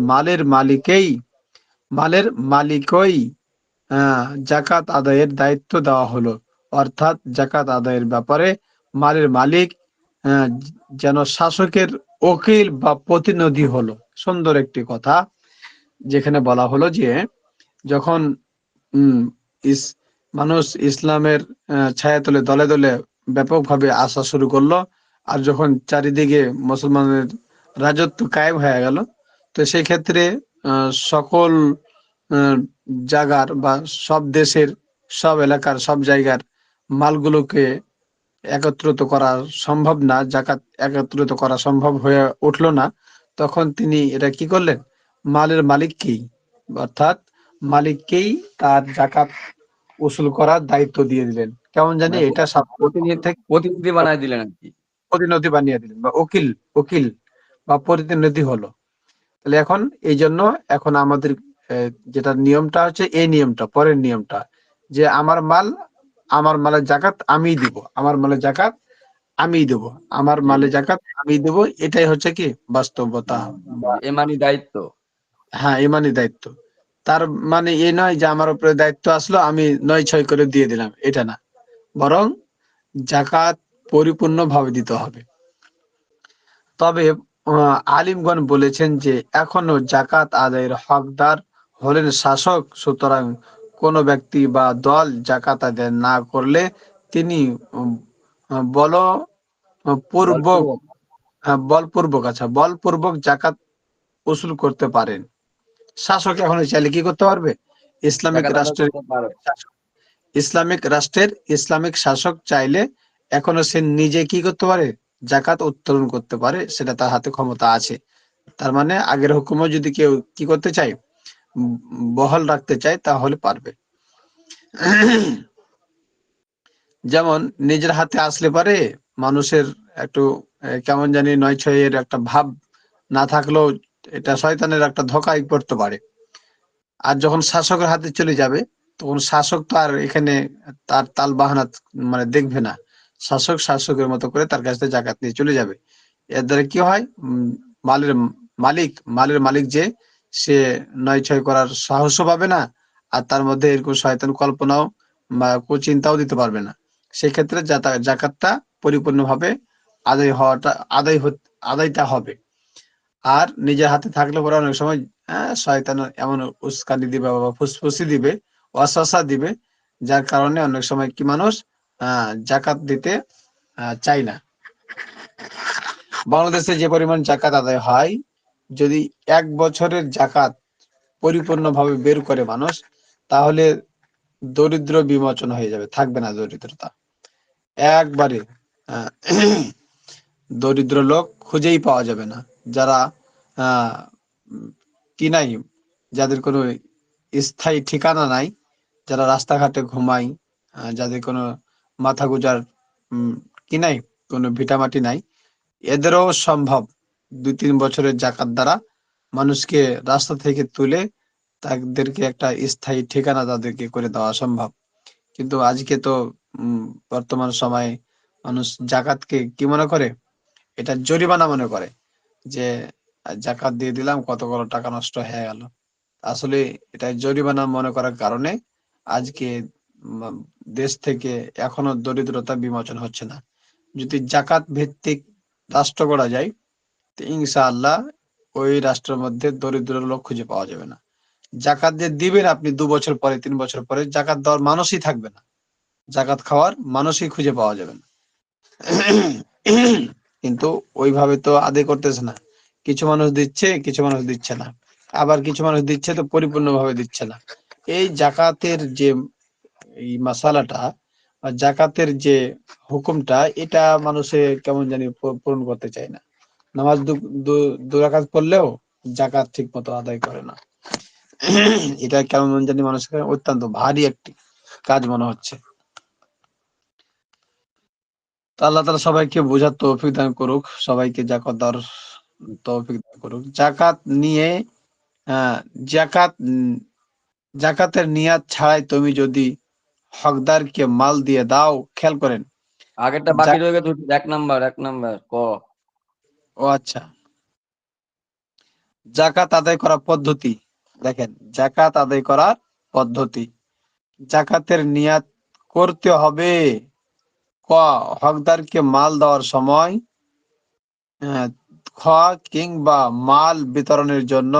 মালিকই জাকাত আদায়ের দায়িত্ব দেওয়া হলো। অর্থাৎ জাকাত আদায়ের ব্যাপারে মালের মালিক যেন শাসকের উকিল বা প্রতিনিধি হলো। সুন্দর একটি কথা, যেখানে বলা হলো যে যখন উম মানুষ ইসলামের ছায়াতলে দলে দলে ব্যাপকভাবে আসা শুরু করলো, আর যখন চারিদিকে মুসলমানের রাজত্ব কায়েম হয়ে গেল, তো সেই ক্ষেত্রে সকল আহ, জায়গার বা সব দেশের, সব এলাকার, সব জায়গার মালগুলোকে একত্রিত করা সম্ভব না, জাকাত একত্রিত করা সম্ভব হয়ে উঠলো না। তখন তিনি এটা কি করলেন, মালের মালিককেই, অর্থাৎ মালিককেই তার জাকাত উসুল করার দায়িত্ব দিয়ে দিলেন। কেমন জানি মানে এটা সাধারণ প্রতিনিধি থেকে প্রতিনিধি বানায় দিলেন আর কি। প্রতিনিধি বানিয়ে দিলেন বা উকিল উকিল বা প্রতিনিধি হলো। তাহলে এখন এই জন্য এখন আমাদের যেটা নিয়মটা হচ্ছে, এই নিয়মটা পরের নিয়মটা, যে আমার মালের জাকাত আমিই দিব, আমার মালের জাকাত আমিই দেব, আমার জি, মালের জাকাত আমিই দেব। এটাই হচ্ছে কি বাস্তবতা বা এমানি দায়িত্ব। হ্যাঁ ইমানি দায়িত্ব। তার মানে এই নয় যে আমার উপরে দায়িত্ব আসলো আমি ৯/৬ করে দিয়ে দিলাম, এটা না, বরং জাকাত পরিপূর্ণভাবে দিতে হবে। তবে আলিমগণ বলেছেন যে এখনো জাকাত আদায়ের হকদার হলেন শাসক। সুতরাং কোন ব্যক্তি বা দল জাকাত আদায় না করলে তিনি উম, বলপূর্বক বলপূর্বক বলপূর্বক জাকাত উসুল করতে পারেন। শাসক এখন চাইলে কি করতে পারবে, ইসলামিক জাকাত আদায় রাষ্ট্রের করতে পারে। ইসলামিক শাসক চাইলে এখনো সে নিজে কি করতে পারে, জাকাত উত্তোলন করতে পারে, সেটা তার হাতে ক্ষমতা আছে। তার মানে আগের হুকুমও যদি কেউ কি করতে চায়, উম, বহাল রাখতে চায়, তাহলে পারবে। যেমন নিজের হাতে আসলে পারে মানুষের একটু কেমন জানি ৯/৬ একটা ভাব না থাকলেও এটা শয়তানের একটা ধোঁকায় পড়তে পারে। আর যখন শাসকের হাতে চলে যাবে, তখন শাসক তো আর এখানে তার তাল বাহানা মানে দেখবে না। শাসকের মতো করে তার কাছ থেকে জাকাত নিয়ে চলে যাবে। এর দ্বারা কি হয়, মালের মালের মালিক যে, সে ৯/৬ করার সাহসও পাবে না, আর তার মধ্যে এরকম শয়তান কল্পনাও বা কুচিন্তাও দিতে পারবে না। সেক্ষেত্রে জাকাতটা পরিপূর্ণভাবে আদায় হওয়াটা আদায়টা হবে। আর নিজের হাতে থাকলে পরে অনেক সময় শয়তান এমন উস্কানি দিবে বা ফুসফুসি দিবে, ওয়াসওয়াসা দিবে, যার কারণে অনেক সময় কি মানুষ জাকাত দিতে চায় না। বাংলাদেশে যে পরিমাণ জাকাত আদায় হয়, যদি ১ বছরের জাকাত পরিপূর্ণভাবে বের করে মানুষ, তাহলে দরিদ্র বিমোচন হয়ে যাবে, থাকবে না দরিদ্রতা একবারে। আহ, দরিদ্র লোক খুঁজেই পাওয়া যাবে না। যারা আহ কি নাই, যাদের কোনো স্থায়ী ঠিকানা নাই, যারা রাস্তাঘাটে ঘুমায়, যাদের কোনো মাথা গুজার উম, কি নাই, কোনো ভিটামাটি নাই, এদেরও সম্ভব ২-৩ বছরের জাকাত দ্বারা মানুষকে রাস্তা থেকে তুলে তাদেরকে একটা স্থায়ী ঠিকানা তাদেরকে করে দেওয়া সম্ভব। কিন্তু আজকে তো উম, বর্তমান সময়ে মানুষ জাকাতকে কি মনে করে, এটা জরিমানা মনে করে, যে জাকাত দিয়ে দিলাম, কতগুলো টাকা নষ্ট হয়ে গেল। আসলে এটা জরিমানা মনে করার কারণে আজকে উম, দেশ থেকে এখনো দরিদ্রতা বিমোচন হচ্ছে না। যদি জাকাত ভিত্তিক রাষ্ট্র গড়া যায়, তো ইনশাআল্লাহ ওই রাষ্ট্রের মধ্যে দরিদ্র লোক খুঁজে পাওয়া যাবে না। জাকাত দিয়ে দিবেন আপনি ২ বছর পরে, ৩ বছর পরে জাকাত দেওয়ার মানুষই থাকবে না, জাকাত খাওয়ার মানুষই খুঁজে পাওয়া যাবে না। কিন্তু ওইভাবে তো আদায় করতেছে না। কিছু মানুষ দিচ্ছে, কিছু মানুষ দিচ্ছে না, আবার কিছু মানুষ দিচ্ছে তো পরিপূর্ণভাবে দিচ্ছে না। এই জাকাতের যে এই মাসালাটা বা জাকাতের যে হুকুমটা, এটা মানুষে কেমন জানি পূরণ করতে চায় না। নামাজ দু রাকাত পড়লেও জাকাত ঠিক মতো আদায় করে না। এটা কেমন জানি মানুষের কাছে অত্যন্ত ভারী একটি কাজ মনে হচ্ছে। তো আল্লাহ তাআলা সবাইকে বোঝার তৌফিক দান করুক, সবাইকে যাকাত দেওয়ার তৌফিক দান করুক। জাকাত নিয়ে জাকাত জাকাতের নিয়াত ছাড়াই তুমি যদি হকদারকে মাল দিয়ে দাও, খেয়াল করেন। আগেরটা বাকি রয়ে গেছে, 1 নাম্বার ক। ও আচ্ছা, জাকাত আদায় করার পদ্ধতি দেখেন। জাকাত আদায় করার পদ্ধতি, জাকাতের নিয়াত করতে হবে ক হকদারকে মাল দেওয়ার সময়, খ কিংবা মাল বিতরণের জন্য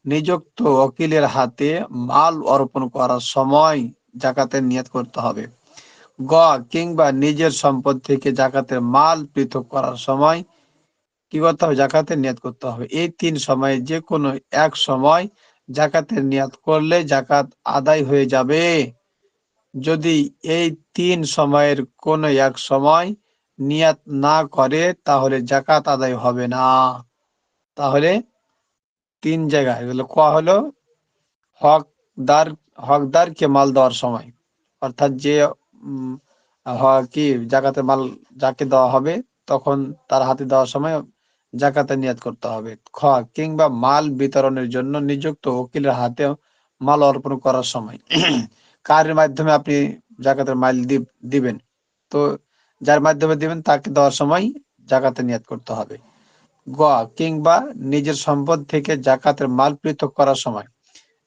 নিযুক্ত ওকিলের হাতে মাল অর্পণ করার সময় জাকাতের নিয়াত করতে হবে। গ কিংবা নিজের সম্পদ থেকে জাকাতের মাল পৃথক করার সময় কি করতে হবে? জাকাতের নিয়াত করতে হবে। এই 3 সময়ে যে কোনো এক সময় জাকাতের নিয়াত করলে জাকাত আদায় হয়ে যাবে। যদি এই 3 সময়ের কোনো এক সময় নিয়াত না করে তাহলে জাকাত আদায় হবে না। তাহলে 3 জায়গায় এগুলো ক হলো হকদার হকদারকে মাল দেওয়ার সময়, অর্থাৎ যে উম, কি জাকাতের মাল যাকে দেওয়া হবে তখন তার হাতে দেওয়ার সময় জাকাতের নিয়াত করতে হবে। খ কিংবা মাল বিতরণের জন্য নিযুক্ত উকিলের হাতে মাল অর্পণ করার সময় কার মাধ্যমে আপনি জাকাতের মাল দিবেন, তো যার মাধ্যমে দিবেন তাকে দেওয়ার সময় জাকাতের নিয়াত করতে হবে। গ কিংবা নিজের সম্পদ থেকে জাকাতের মাল পৃথক করার সময়,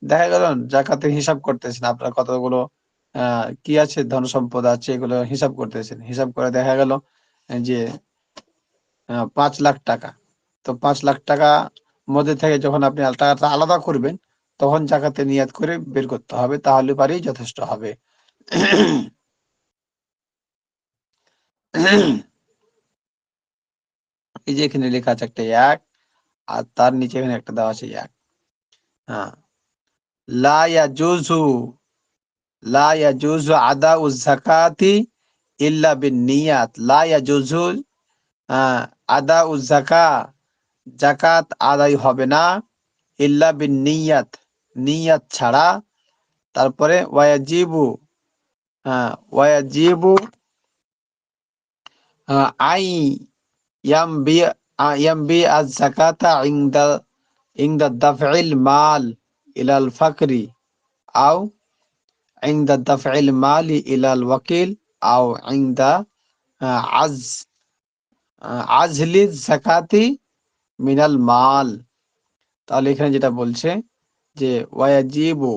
দেখা গেল জাকাতের হিসাব করতেছেন, আপনার কতগুলো কি আছে, ধন সম্পদ আছে, এগুলো হিসাব করতেছেন। হিসাব করে দেখা গেল যে 5 লাখ টাকা, তো 5 লাখ টাকা মধ্যে থেকে যখন আপনি টাকাটা আলাদা করবেন তখন জাকাতে নিয়াত করে বের করতে হবে, তাহলে পারেই যথেষ্ট হবে। এই যে এখানে লেখা আছে একটা 1, আর তার নিচে এখানে একটা দেওয়া আছে 1। হ্যাঁ, লা ইয়াজুজু লা ইয়াজুজু আদাউ যাকাতি ইল্লা বিন্নিয়াত। লা ইয়াজুজু আদাউ যাকা, জাকাত আদায় হবে না ইল্লা বিন্নিয়াত, নিয়াত ছাড়া। তারপরে ওয়াজিবু ওয়াজিবু আই ইয়ামবি ইয়ামবি আজ যাকাতা ইনদা দাফইল মাল ইলাল ফাকরি আও ইনদা দাফইল মালি ইলাল ওয়াকিল আও ইনদা আজ আজলি যাকাতি মিনাল মাল। তাহলে এখানে যেটা বলছে যে ওয়াজিবু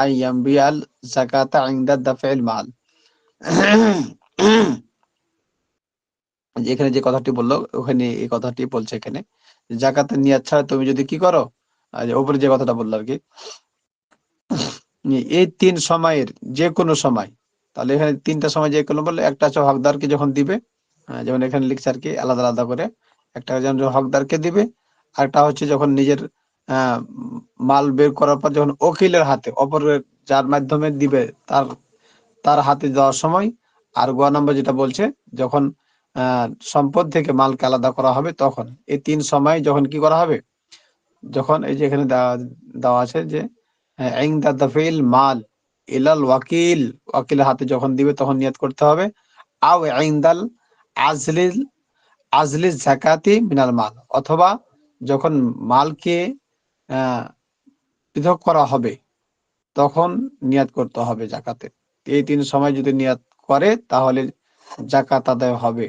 আইয়ামবিয়াল যাকাতা ইনদা দাফইল মাল, যেখানে যে কথাটি বললো ওখানে এই কথাটি বলছে এখানে, জাকাতের নিয়াত ছাড়া তুমি যদি কি করো, উপরে যে কথাটা বললো আর কি, এই 3 সময়ের যে কোনো সময়, তাহলে এখানে 3টা সময় যে কোনো বললে, একটা হচ্ছে হকদারকে যখন দিবে, যেমন এখানে লিখছে আর কি আলাদা আলাদা করে, একটা যেমন হকদারকে দিবে, আরেকটা হচ্ছে যখন নিজের আহ মাল বের করার পর যখন উকিলের হাতে, অপরের যার মাধ্যমে দিবে তার তার হাতে দেওয়ার সময়, আর গ নম্বর যেটা বলছে যখন সম্পদ থেকে মালকে আলাদা করা হবে তখন। এই 3 সময় যখন কি করা হবে, যখন এই যে এখানে দেওয়া আছে যে ইনদা দাফিল মাল ইলাল ওয়াকিল, ওয়াকিলের হাতে যখন দিবে তখন নিয়ত করতে হবে। আও ইনদাল আজলিল আজলি যাকাতি মিনাল মাল, অথবা যখন মালকে আহ পৃথক করা হবে তখন নিয়াত করতে হবে জাকাতে। এই 3 সময় যদি নিয়াত করে তাহলে জাকাত আদায় হবে,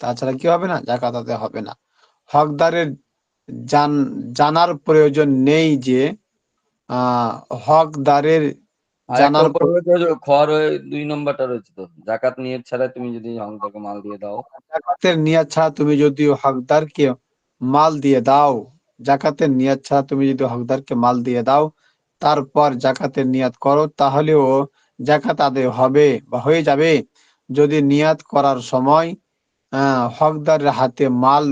তাছাড়া কি হবে না? জাকাত আদায় হবে না। হকদারের জানার প্রয়োজন নেই যে আহ হকদারের আর একটা জানার উপর রয়েছে, ওই যে খ রয়ে 2 নম্বরটা রয়েছে তো, জাকাত নিয়ত ছাড়া তুমি যদি হকদারকে মাল দিয়ে দাও। জাকাতের নিয়াত ছাড়া তুমি যদি হকদারকে মাল দিয়ে দাও, জাকাতের নিয়াত ছাড়া তুমি যদি হকদারকে মাল দিয়ে দাও, তারপর জাকাতের নিয়াত করো, তাহলেও জাকাত আদায় হবে বা হয়ে যাবে। যদি নিয়াত করার সময় হকদারের হাতে মাল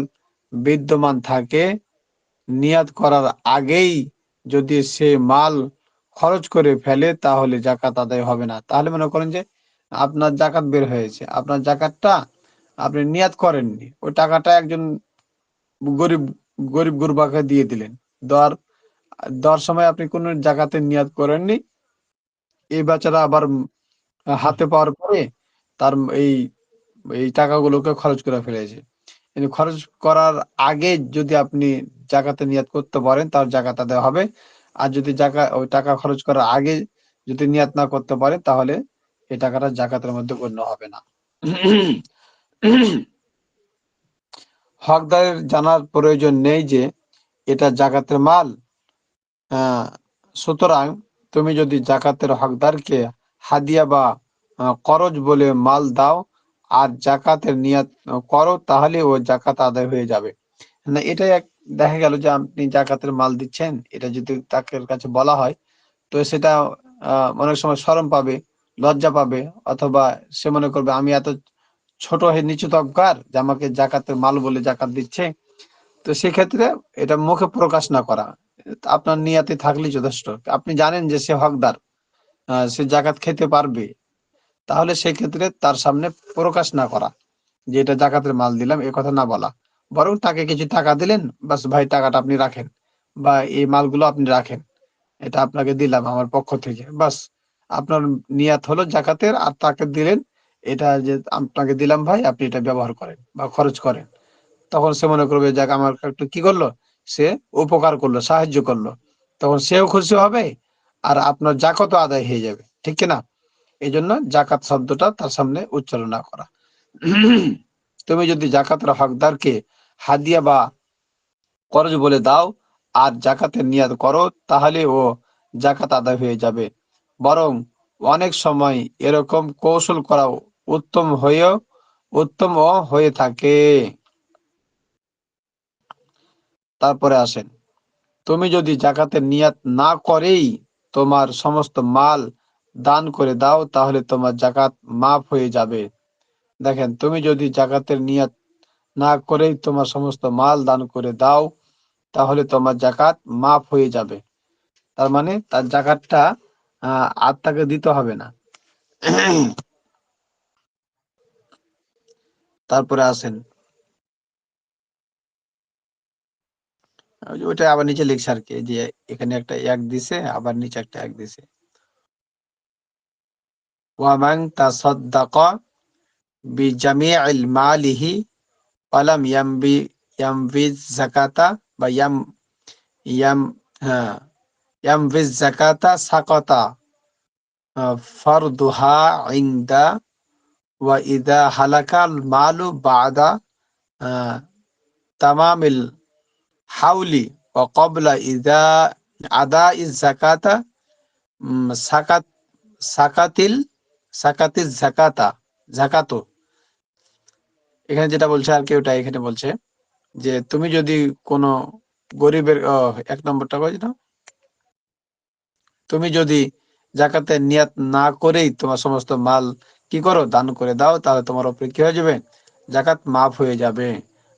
বিদ্যমান থাকে, নিয়াত করার আগেই যদি সে মাল খরচ করে ফেলে তাহলে জাকাত আদায় হবে না। তাহলে মনে করেন যে আপনার জাকাত বের হয়েছে, আপনার জাকাতটা আপনি নিয়াত করেননি, ওই টাকাটা একজন গরিব গরিব গুরবাকে দিয়ে দিলেন। দেওয়ার দেওয়ার সময় আপনি কোনো জাকাতের নিয়াত করেননি, এই বেচারা আবার হাতে পাওয়ার পরে তার এই এই টাকাগুলোকে খরচ করে ফেলেছে। কিন্তু খরচ করার আগে যদি আপনি জাকাতে নিয়াত করতে পারেন তাহলে জাকাত আদায় হবে। আর যদি ওই টাকা খরচ করার আগে যদি নিয়াত না করতে পারে তাহলে এই টাকাটা জাকাতের মধ্যে গণ্য হবে না। হকদারের জানার প্রয়োজন নেই যে এটা জাকাতের মাল। সুতরাং তুমি যদি জাকাতের হকদারকে হাদিয়া বা করজ বলে মাল দাও আর জাকাতের নিয়াত করো তাহলে ও জাকাত আদায় হয়ে যাবে। না, এটাই দেখা গেল যে আপনি জাকাতের মাল দিচ্ছেন, এটা যদি তাকে কাছে বলা হয় তো সেটা অনেক সময় শরম পাবে, লজ্জা পাবে, অথবা সে মনে করবে আমি এত ছোট নিচু তবকার যে আমাকে জাকাতের মাল বলে জাকাত দিচ্ছে। তো সেক্ষেত্রে এটা মুখে প্রকাশ না করা, আপনার নিয়াতে থাকলেই যথেষ্ট। আপনি জানেন যে সে হকদার, সে জাকাত খেতে পারবে, তাহলে সেক্ষেত্রে তার সামনে প্রকাশ না করা যে এটা জাকাতের মাল দিলাম, এ কথা না বলা, বরং তাকে কিছু টাকা দিলেন, বাস ভাই টাকাটা আপনি রাখেন, বা এই মালগুলো আপনি রাখেন, এটা আপনাকে দিলাম আমার পক্ষ থেকে, বাস আপনার নিয়াত হলো জাকাতের, আর তাকে দিলেন এটা যে আপনাকে দিলাম ভাই আপনি এটা ব্যবহার করেন বা খরচ করেন। তখন সে মনে করবে যাক আমার একটু কি করলো, সে উপকার করলো, সাহায্য করলো, তখন সেও খুশি হবে আর আপনার জাকাতও আদায় হয়ে যাবে, ঠিক কিনা? এই জন্য জাকাত শব্দটা তার সামনে উচ্চারণ না করা। তুমি যদি জাকাতের হকদারকে হাদিয়া বা করজ বলে দাও আর জাকাতের নিয়াত করো তাহলে ও জাকাত আদায় হয়ে যাবে। বরং অনেক সময় এরকম কৌশল করা উত্তম হয়ে থাকে। তারপরে আসেন, তুমি যদি জাকাতের নিয়াত না করেই তোমার সমস্ত মাল দান করে দাও তাহলে তোমার জাকাত মাফ হয়ে যাবে। দেখেন, তুমি যদি জাকাতের নিয়াত না করেই তোমার সমস্ত মাল দান করে দাও তাহলে তোমার জাকাত মাফ হয়ে যাবে। তার মানে তার জাকাতটা আর তাকে দিতে হবে না। তারপরে আসেন, ওইটা আবার নিচে লিখছে আর কি, যে এখানে একটা এক দিছে আবার নিচে একটা এক দিছে। ওয়ামান তাসাদ্দাকা বিজামিইল মালিহি ওয়ালাম ইয়ামবিজ যাকাতা বা ইয়াম হ্যাঁ ইয়ামবিজ যাকাতা সাকাতা ফারদুহা ইনদা ওয়া ইদা হালাকাল মালু বাদা তামামিল হাউলি ওয়া ক্বাবলা ইদা আদাইজ যাকাতা সাকাত সাকাতিল সাকাতিজ জাকাতো। এখানে যেটা বলছে আর কি ওটা এখানে বলছে যে তুমি যদি কোনো গরিবের এক নম্বরটা কই না, তুমি যদি জাকাতের নিয়াত না করেই তোমার সমস্ত মাল কি করো, দান করে দাও, তাহলে তোমার উপরে কি হয়ে যাবে, জাকাত মাফ হয়ে যাবে।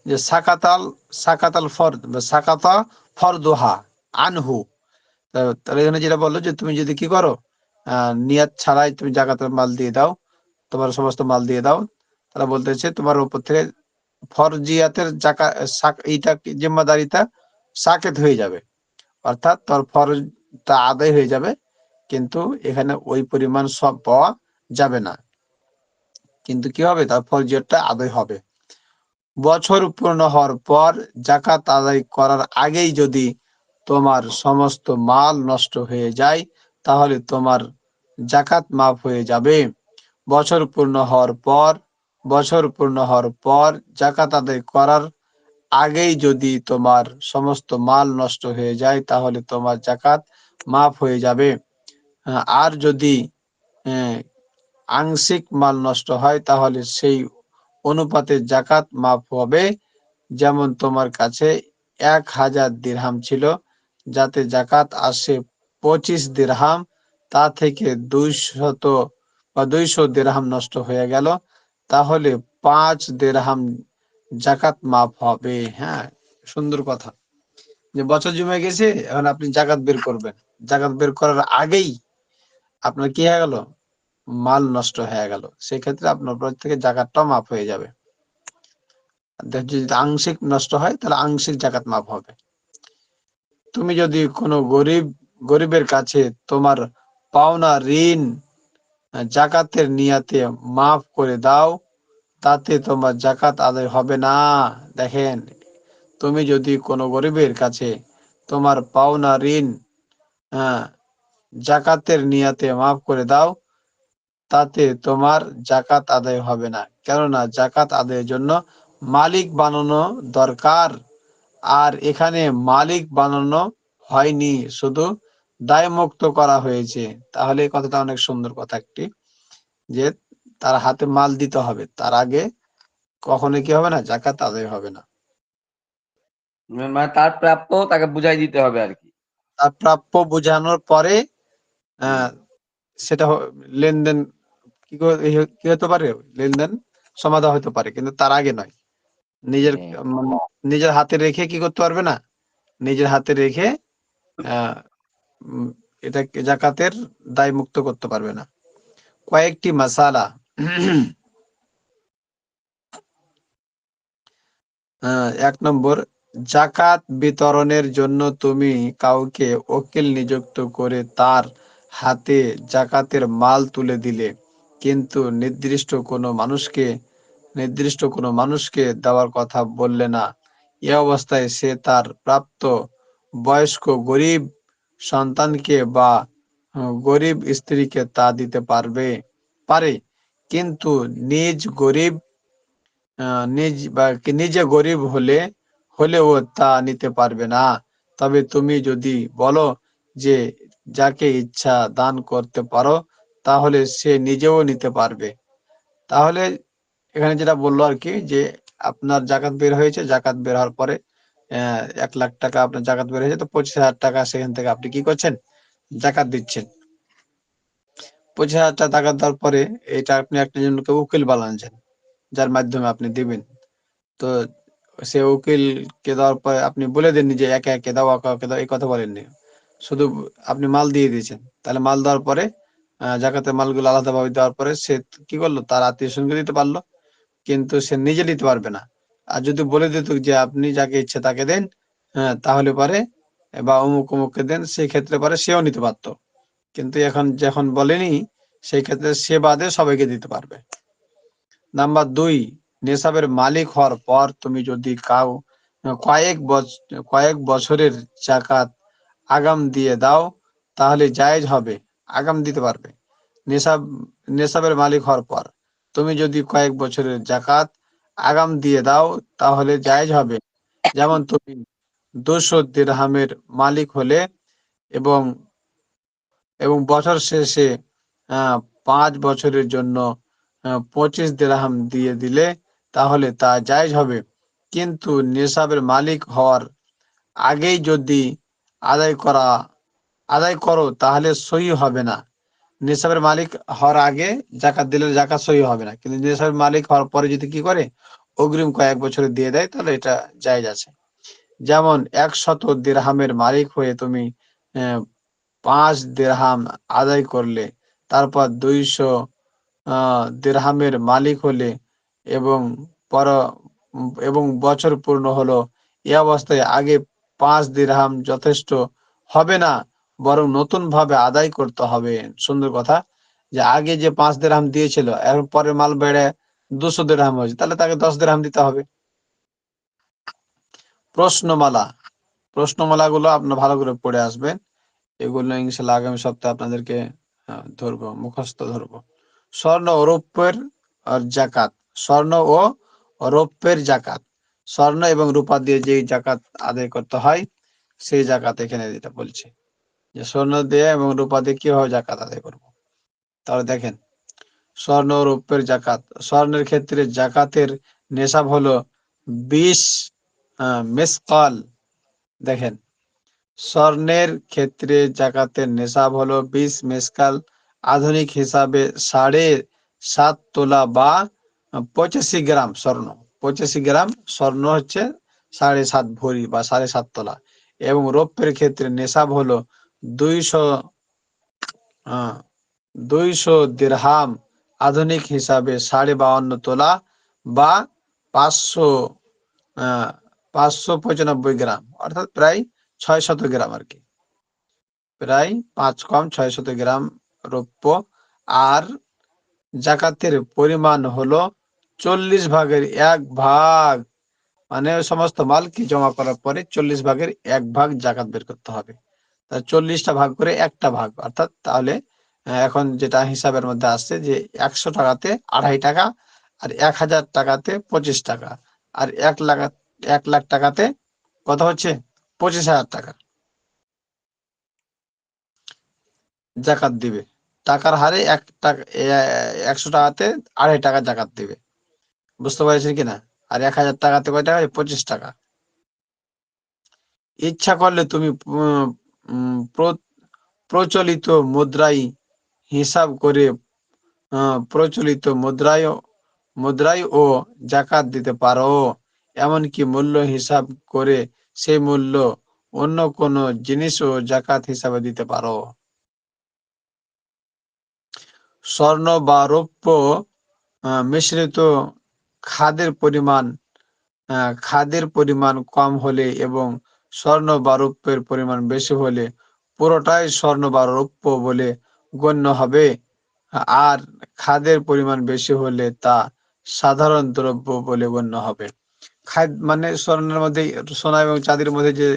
যে সাকাতাল ফরদ বা সাকাতা ফরদুহা আনহু, তাহলে এখানে যেটা বললো যে তুমি যদি কি করো, নিয়াত ছাড়াই তুমি জাকাতের মাল দিয়ে দাও, তোমার সমস্ত মাল দিয়ে দাও, তারা বলতেছে তোমার উপর থেকে ফরজিয়াতের এইটা জিম্মাদারিটা সাকেত হয়ে যাবে, অর্থাৎ তোর ফরজটা আদায় হয়ে যাবে, কিন্তু এখানে ওই পরিমাণ সব পাওয়া যাবে না, কিন্তু কি হবে, তার ফরজিয়াতটা আদায় হবে। বছর পূর্ণ হওয়ার পর জাকাত আদায় করার আগেই যদি তোমার সমস্ত মাল নষ্ট হয়ে যায় তাহলে তোমার জাকাত মাফ হয়ে যাবে। বছর পূর্ণ হওয়ার পর জাকাত আদায় করার আগেই যদি তোমার সমস্ত মাল নষ্ট হয়ে যায় তাহলে তোমার জাকাত মাফ হয়ে যাবে। আর যদি আংশিক মাল নষ্ট হয় তাহলে সেই অনুপাতে জাকাত মাফ হবে। যেমন তোমার কাছে 1000 দিরহাম ছিল, যাতে জাকাত আসে 25 দিরহাম, তা থেকে 200 দিরহাম নষ্ট হয়ে গেল, তাহলে 5 দিরহাম জাকাত মাফ হবে। হ্যাঁ, সুন্দর কথা, যে বছর জমে গেছে, এখন আপনি জাকাত বের করবেন, জাকাত বের করার আগেই আপনার কি হয়ে গেল, মাল নষ্ট হয়ে গেল, সেক্ষেত্রে আপনার উপর থেকে জাকাতটাও মাফ হয়ে যাবে। যদি আংশিক নষ্ট হয় তাহলে আংশিক জাকাত মাফ হবে। তুমি যদি কোনো গরিবের কাছে তোমার পাওনা ঋণ জাকাতের নিয়াতে মাফ করে দাও, তাতে তোমার জাকাত আদায় হবে না। দেখেন, তুমি যদি কোনো গরিবের কাছে তোমার পাওনা ঋণ জাকাতের নিয়াতে মাফ করে দাও, তাতে তোমার জাকাত আদায় হবে না। কেননা জাকাত আদায়ের জন্য মালিক বানানো দরকার। আর এখানে মালিক বানানো হয়নি, শুধু দায়মুক্ত করা হয়েছে। তাহলে এই কথাটা অনেক সুন্দর কথা একটি, যে তার হাতে মাল দিতে হবে, তার আগে কখনো কি হবে না, জাকাত আদায় হবে না। মানে তার প্রাপ্য তাকে বুঝাই দিতে হবে আর কি। তার প্রাপ্য বোঝানোর পরে হুম। সেটা লেনদেন কি হতে পারে, লেনদেন সমাধা হতে পারে, কিন্তু তার আগে নয়। নিজের মানে নিজের হাতে রেখে কি করতে পারবে না, নিজের হাতে রেখে আহ এটাকে জাকাতের দায় মুক্ত করতে পারবে না। কয়েকটি মাসালা। এক নম্বর, জাকাত বিতরণের জন্য তুমি কাউকে ওকিল নিযুক্ত করে তার হাতে জাকাতের মাল তুলে দিলে, কিন্তু নির্দিষ্ট কোনো মানুষকে দেওয়ার কথা বললে না। এ অবস্থায় সে তার প্রাপ্ত বয়স্ক গরিব সন্তানকে বা গরিব স্ত্রীকে তা দিতে পারে, কিন্তু নিজে গরিব হলেও তা নিতে পারবে না। তবে তুমি যদি বলো যে যাকে ইচ্ছা দান করতে পারো, তাহলে সে নিজেও নিতে পারবে। তাহলে এখানে যেটা বললো আর কি, যে আপনার জাকাত বের হয়েছে, জাকাত বের হওয়ার পরে 1 লাখ টাকা আপনার জাকাত বের হয়েছে, তো 25,000 টাকা সেখান থেকে আপনি কি করছেন, জাকাত দিচ্ছেন। 25,000 টাকা দেওয়ার পরে এটা আপনি একটা জনকে উকিল বানাচ্ছেন, যার মাধ্যমে আপনি দিবেন। তো সে উকিলকে দেওয়ার পরে আপনি বলে দেননি যে একে একে দাও, একে একে দাও, এই কথা বলেননি, শুধু আপনি মাল দিয়ে দিয়েছেন। তাহলে মাল দেওয়ার পরে জাকাতের মালগুলো আলাদাভাবে দেওয়ার পরে সে কি করলো, তার আত্মীয় স্বজনকে দিতে পারলো, কিন্তু সে নিজে নিতে পারবে না। আর যদি বলে দিত যে আপনি যাকে ইচ্ছে তাকে দেন, তাহলে পারে, বা অমুক অমুককে দেন, সেই ক্ষেত্রে পারে সেও নিতে পারতো। কিন্তু এখন যখন বলেনি, সেই ক্ষেত্রে সে বাদে সবাইকে দিতে পারবে। নাম্বার 2, নেশাবের মালিক হওয়ার পর তুমি যদি কয়েক বছরের জাকাত আগাম দিয়ে দাও, তাহলে জায়েজ হবে, আগাম দিতে পারবে। নেশাব নেশাবের মালিক হওয়ার পর তুমি যদি কয়েক বছরের জাকাত আগাম দিয়ে দাও, তাহলে জায়েজ হবে। যেমন তুমি 200 দিরহামের মালিক হলে এবং বছর শেষে 5 বছরের জন্য 25 দিরহাম দিয়ে দিলে, তাহলে তা জায়েজ হবে। কিন্তু নেশাবের মালিক হওয়ার আগেই যদি আদায় করো, তাহলে সহি হবে না। নেশাবের মালিক হওয়ার আগে জাকাত দিলে জাকাত সহি হবে না, কিন্তু নেশাবের মালিক হওয়ার পরে যদি কি করে, অগ্রিম কয়েক বছরে দিয়ে দেয়, তাহলে এটা জায়েজ আছে। যেমন 100 দিরহামের মালিক হয়ে তুমি 5 দিরহাম আদায় করলে, তারপর 200 দিরহামের মালিক হলে এবং পর এবং বছর পূর্ণ হলো, এ অবস্থায় আগে 5 দিরহাম যথেষ্ট হবে না, বরং নতুন ভাবে আদায় করতে হবে। সুন্দর কথা, যে আগে যে 5 দিরহাম দিয়েছিল, এর পরে মাল বেড়ে 200 দিরহাম হয়েছে, তাহলে তাকে 10 দিরহাম দিতে হবে। প্রশ্নমালা গুলো আপনার ভালো করে পড়ে আসবেন। এগুলো ইনশাল্লাহ আগামী সপ্তাহে আপনাদেরকে মুখস্থ ধরবো। স্বর্ণ ও রৌপ্যের জাকাত। স্বর্ণ ও রৌপ্যের জাকাত, স্বর্ণ এবং রূপা দিয়ে যে জাকাত আদায় করতে হয়, সেই জাকাত এখানে যেটা বলছে, যে স্বর্ণ দিয়ে এবং রূপা দিয়ে কিভাবে জাকাত আদায় করব। তাহলে দেখেন, স্বর্ণ ও রৌপ্যের জাকাত। স্বর্ণের ক্ষেত্রে জাকাতের নেশাব হলো 20 মেসকাল। দেখেন, স্বর্ণের ক্ষেত্রে জাকাতের নেশাব হলো 20 মেসকাল, আধুনিক হিসাবে 7.5 তোলা বা 85 গ্রাম স্বর্ণ। 85 গ্রাম স্বর্ণ হচ্ছে 7.5 ভরি বা 7.5 তোলা। এবং রৌপ্যের ক্ষেত্রে নেশাব হলো 200 দিরহাম, আধুনিক হিসাবে 52.5 তোলা বা 595 গ্রাম, অর্থাৎ প্রায় 600 গ্রাম আর কি, প্রায় 5 কম 600 গ্রাম রৌপ্য, আর জাকাতের পরিমাণ হলো 40 ভাগের 1 ভাগ, মানে সমস্ত মাল কি জমা করার পরে 40 ভাগের 1 ভাগ জাকাত বের করতে হবে। 40টা ভাগ করে একটা ভাগ, অর্থাৎ তাহলে এখন যেটা হিসাবের মধ্যে আসছে যে 100 টাকাতে 2.5 টাকা, আর 1000 টাকাতে 25 টাকা, আর 1 লাখ টাকাতে কত হচ্ছে 25,000 টাকা জাকাত দিবে। টাকার হারে 100 টাকাতে 2.5 টাকা জাকাত দিবে, বুঝতে পারছেন কিনা? আর 1000 টাকাতে কয় টাকা? 25 টাকা। ইচ্ছা করলে তুমি প্রচলিত মুদ্রায় হিসাব করে প্রচলিত মুদ্রায় ও জাকাত দিতে পারো। এমনকি মূল্য হিসাব করে সেই মূল্য অন্য কোনো জিনিসও জাকাত হিসাবে দিতে পারো। স্বর্ণ বা রৌপ্য মিশ্রিত খাদের পরিমাণ কম হলে এবং স্বর্ণ বা রৌপ্যের পরিমাণ বেশি হলে পুরোটাই স্বর্ণ বা রৌপ্য বলে গণ্য হবে, আর খাদের পরিমাণ বেশি হলে তা সাধারণ দ্রব্য বলে গণ্য হবে। খাদ মানে স্বর্ণের মধ্যে, সোনা এবং চাঁদির মধ্যে যে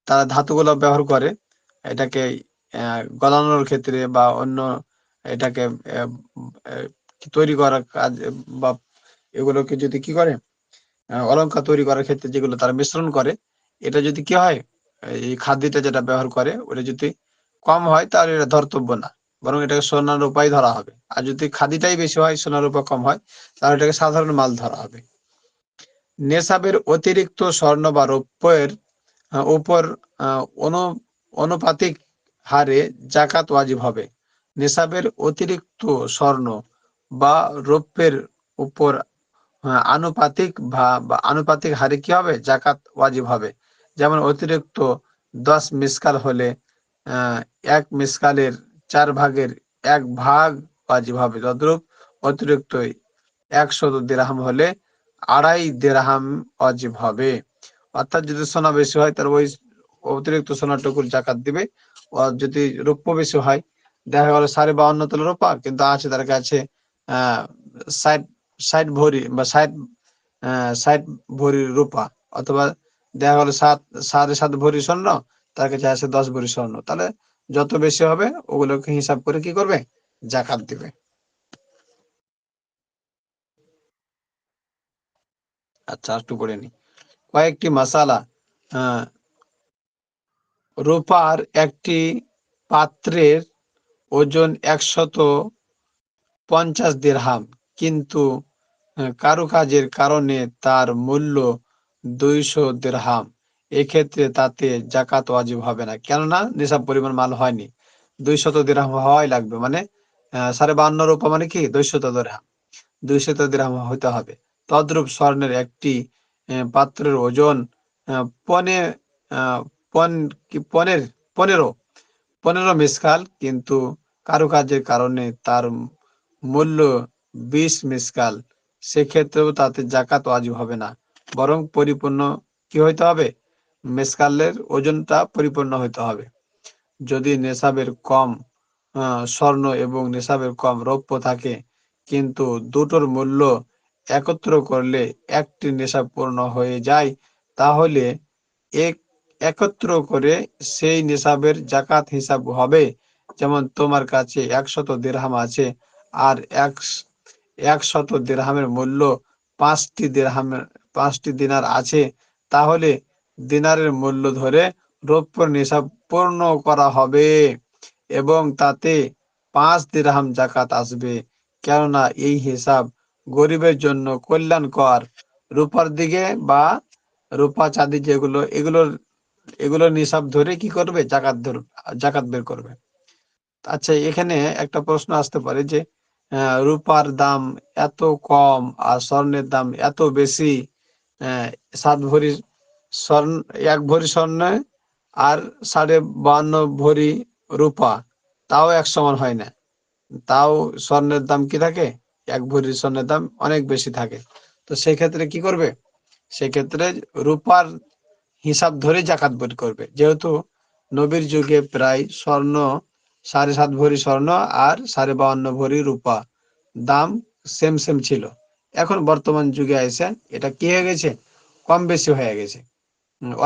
তারা ধাতুগুলো ব্যবহার করে, এটাকে গলানোর ক্ষেত্রে বা অন্য এটাকে তৈরি করার কাজ, বা এগুলোকে যদি কি করে অলংকার তৈরি করার ক্ষেত্রে যেগুলো তারা মিশ্রণ করে, এটা যদি কি হয়, এই খাদ্যটা যেটা ব্যবহার করে ওটা যদি কম হয় তাহলে এটা ধর্তব্য না, বরং এটাকে সোনার রূপাই ধরা হবে। আর যদি খাদিটাই বেশি হয়, সোনার রূপা কম হয়, তাহলে এটাকে সাধারণ মাল ধরা হবে। নেশাবের অতিরিক্ত স্বর্ণ বা রৌপ্যের উপর অনুপাতিক হারে জাকাত ওয়াজিব হবে। নেশাবের অতিরিক্ত স্বর্ণ বা রৌপ্যের উপর আনুপাতিক বা আনুপাতিক হারে কি হবে? জাকাত ওয়াজিব হবে। যেমন অতিরিক্ত 10 মিসকাল হলে 1 মিসকালের 4 ভাগের 1 ভাগ ওয়াজিব হবে। তদ্রূপ অতিরিক্ত 100 দিরহাম হলে 2.5 দিরহাম ওয়াজিব হবে। অর্থাৎ যদি সোনা বেশি হয় তার ওই অতিরিক্ত সোনাটুকুর জাকাত দিবে। আর যদি রৌপ্য বেশি হয়, দেখা গেল 52.5 তোলা রূপা কিন্তু আছে তার কাছে 60 ভরি বা 60 ভরি রূপা, অথবা দেখা গেল 7.5 ভরি স্বর্ণ, তার কাছে আছে 10 ভরি স্বর্ণ, তাহলে যত বেশি হবে ওগুলোকে হিসাব করে কি করবে? জাকাত দিবে। আচ্ছা, একটু পড়ে নি কয়েকটি মাসালা। রূপার একটি পাত্রের ওজন 150 দিরহাম, কিন্তু কারুকাজের কারণে তার মূল্য 200 দিরহাম। এক্ষেত্রে তাতে জাকাত ওয়াজিব হবে না, কেননা নিসাব পরিমাণ মাল হয়নি। 200 দিরহাম হওয়াই লাগবে, মানে 52.5 রূপা মানে কি 200 দিরহাম, 200 দিরহাম হতে হবে। তদ্রূপ স্বর্ণের একটি পাত্রের ওজন পনে পনেরো 15 মিসকাল, কিন্তু কারুকাজের কারণে তার মূল্য 20 মিসকাল, সেক্ষেত্রেও তাতে জাকাত ওয়াজিব হবে না, বরং পরিপূর্ণ কি হইতে হবে? মিসকালের ওজনটা পরিপূর্ণ হইতে হবে। যদি নেশাবের কম স্বর্ণ এবং নেশাবের কম রৌপ্য থাকে, কিন্তু দুটোর মূল্য একত্র করলে একটি নেশাব পূর্ণ হয়ে যায়, তাহলে একত্র করে সেই নেশাবের জাকাত হিসাব হবে। যেমন তোমার কাছে 100 দিরহাম আছে, আর 100 দিরহামের মূল্য 5টি দিনার আছে, তাহলে দিনারের মূল্য ধরে রৌপ্য নেশাব পূর্ণ করা হবে এবং তাতে 5 দিরহাম জাকাত আসবে, কেননা এই হিসাব গরিবের জন্য কল্যাণকর। রূপার দিকে বা রূপা চাঁদি যেগুলো, এগুলো নিসাব ধরে কি করবে? জাকাত বের করবে। আচ্ছা, এখানে একটা প্রশ্ন আসতে পারে যে রূপার দাম এত কম আর স্বর্ণের দাম এত বেশি, 7 ভরি স্বর্ণ, 1 ভরি স্বর্ণ আর 52.5 ভরি রূপা, তাও এক সমান হয় না, তাও স্বর্ণের দাম কি থাকে? 1 ভরি স্বর্ণের দাম অনেক বেশি থাকে। তো সেক্ষেত্রে কি করবে? সেক্ষেত্রে রূপার হিসাব ধরে জাকাত বের করবে। যেহেতু নবীর যুগে প্রায় স্বর্ণ 7.5 ভরি স্বর্ণ আর 52.5 ভরি রূপা, দাম সেম সেম ছিল। এখন বর্তমান যুগে এসে এটা কি হয়ে গেছে, কম বেশি হয়ে গেছে।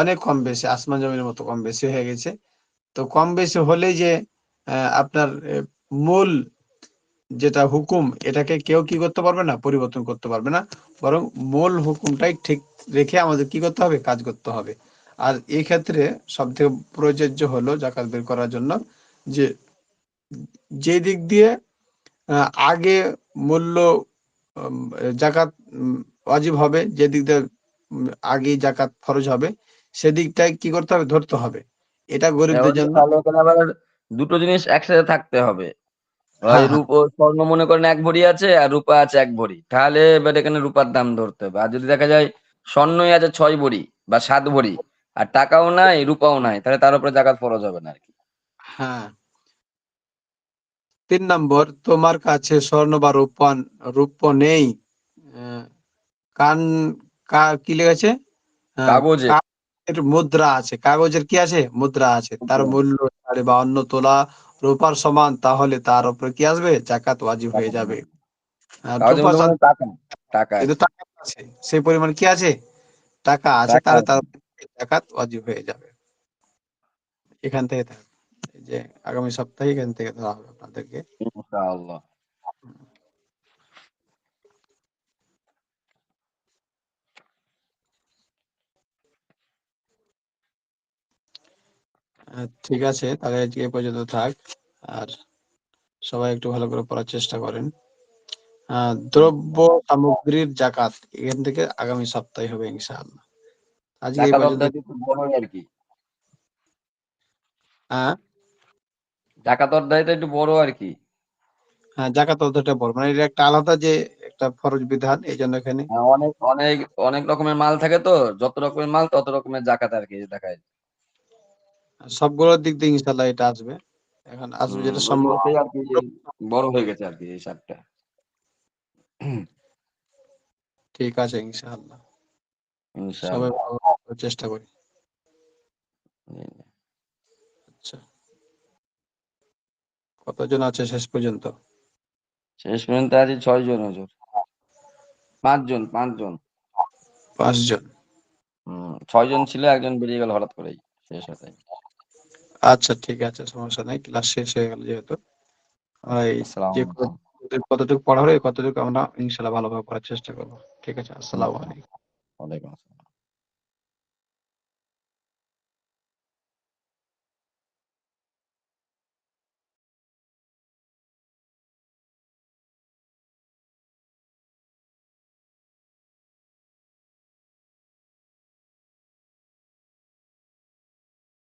অনেক কম বেশি, আসমান জমিনের মতো কম বেশি হয়ে গেছে। তো কম বেশি হলেই যে আপনার মূল যেটা হুকুম, এটাকে কেউ কি করতে পারবে না, পরিবর্তন করতে পারবে না। বরং মূল হুকুমটাই ঠিক রেখে আমাদের কি করতে হবে, কাজ করতে হবে। আর এই ক্ষেত্রে সব থেকে প্রযোজ্য হলো জাকাত বের করার জন্য যে যে দিক দিয়ে আগে মূল্য জাকাত ওয়াজিব হবে, যে দিক দিয়ে আগে জাকাত ফরজ হবে, সেদিকটাই কি করতে হবে, ধরতে হবে। এটা গরিবদের জন্য। তাহলে এখানে আবার দুটো জিনিস একসাথে থাকতে হবে। হয় হ্যাঁ, হ্যাঁ, স্বর্ণ মনে করেন 1 ভরি আছে আর রূপা আছে 1 ভরি, তাহলে এবার এখানে রূপার দাম ধরতে হবে। আর যদি দেখা যায় স্বর্ণই আছে 6 ভরি বা 7 ভরি আর টাকাও নাই রূপাও নাই, তাহলে তার উপরে জাকাত ফরজ হবে না আর কি। হ্যাঁ। 3 নম্বর, তোমার কাছে স্বর্ণ বা রূপ নেই। আহ, কান কি লেগেছে, কাগজে কাগজের মুদ্রা আছে, কাগজের কি আছে, মুদ্রা আছে, তার মূল্য 52 তোলা রূপার সমান, তাহলে তার উপরে কি আসবে, জাকাত ওয়াজিব হয়ে যাবে। আর কাগজের রূপা মধ্যে মানে টাকা, টাকা আর কিন্তু কি। টাকা আছে, সেই পরিমাণ কি আছে, টাকা আছে, টাকা তাহলে আর তার কি। উপরে জাকাত ওয়াজিব হয়ে যাবে। এখান থেকে এই যে আগামী সপ্তাহে এখান থেকে ধরা হবে আপনাদেরকে। ইনশাআল্লাহ। ঠিক আছে, তাহলে আজকে এ পর্যন্ত থাক। আর সবাই একটু ভালো করে পড়ার চেষ্টা করেন। দ্রব্য সামগ্রীর জাকাত এখান থেকে আগামী সপ্তাহে হবে ইনশাআল্লাহ। আজকে এই জাকাত পর্যন্ত। অধ্যায়টা একটু বড়ই আর কি। হ্যাঁ, জাকাত অধ্যায়টা একটু বড় আর কি। হ্যাঁ, জাকাত অর্থটা বড়, মানে এটা একটা আলাদা যে একটা ফরজ বিধান, এই জন্য এখানে অনেক অনেক অনেক রকমের মাল থাকে তো, যত রকমের মাল তত রকমের জাকাত আর কি দেখায়। সবগুলোর দিক দিয়ে ইনশাআল্লাহ এটা আসবে। এখন আসবে যেটা ওই সম্ভব। হিসাবে আর কি বড় হয়ে গেছে আর কি এই হিসাবটা। ঠিক আছে ইনশাআল্লাহ, সবাই ইনশাআল্লাহ। ভালো করে চেষ্টা করি। আচ্ছা, কতজন আছে শেষ পর্যন্ত? শেষ পর্যন্ত আছি 6 জন হুজুর। 5 জন, 5 জন। 5 জন। 6 জন ছিল, একজন বেরিয়ে গেল হঠাৎ করেই শেষ হতে। আচ্ছা, ঠিক আছে, সমস্যা নাই, ক্লাস শেষ হয়ে গেল যেহেতু। এই আসসালামু যে আলাইকুম। কতটুকু পড়া হবে, কতটুকু আমরা ইনশাআল্লাহ ভালোভাবে পড়ার চেষ্টা করবো। ঠিক আছে, আসসালামু আলাইকুম। ওয়ালাইকুম আসসালাম।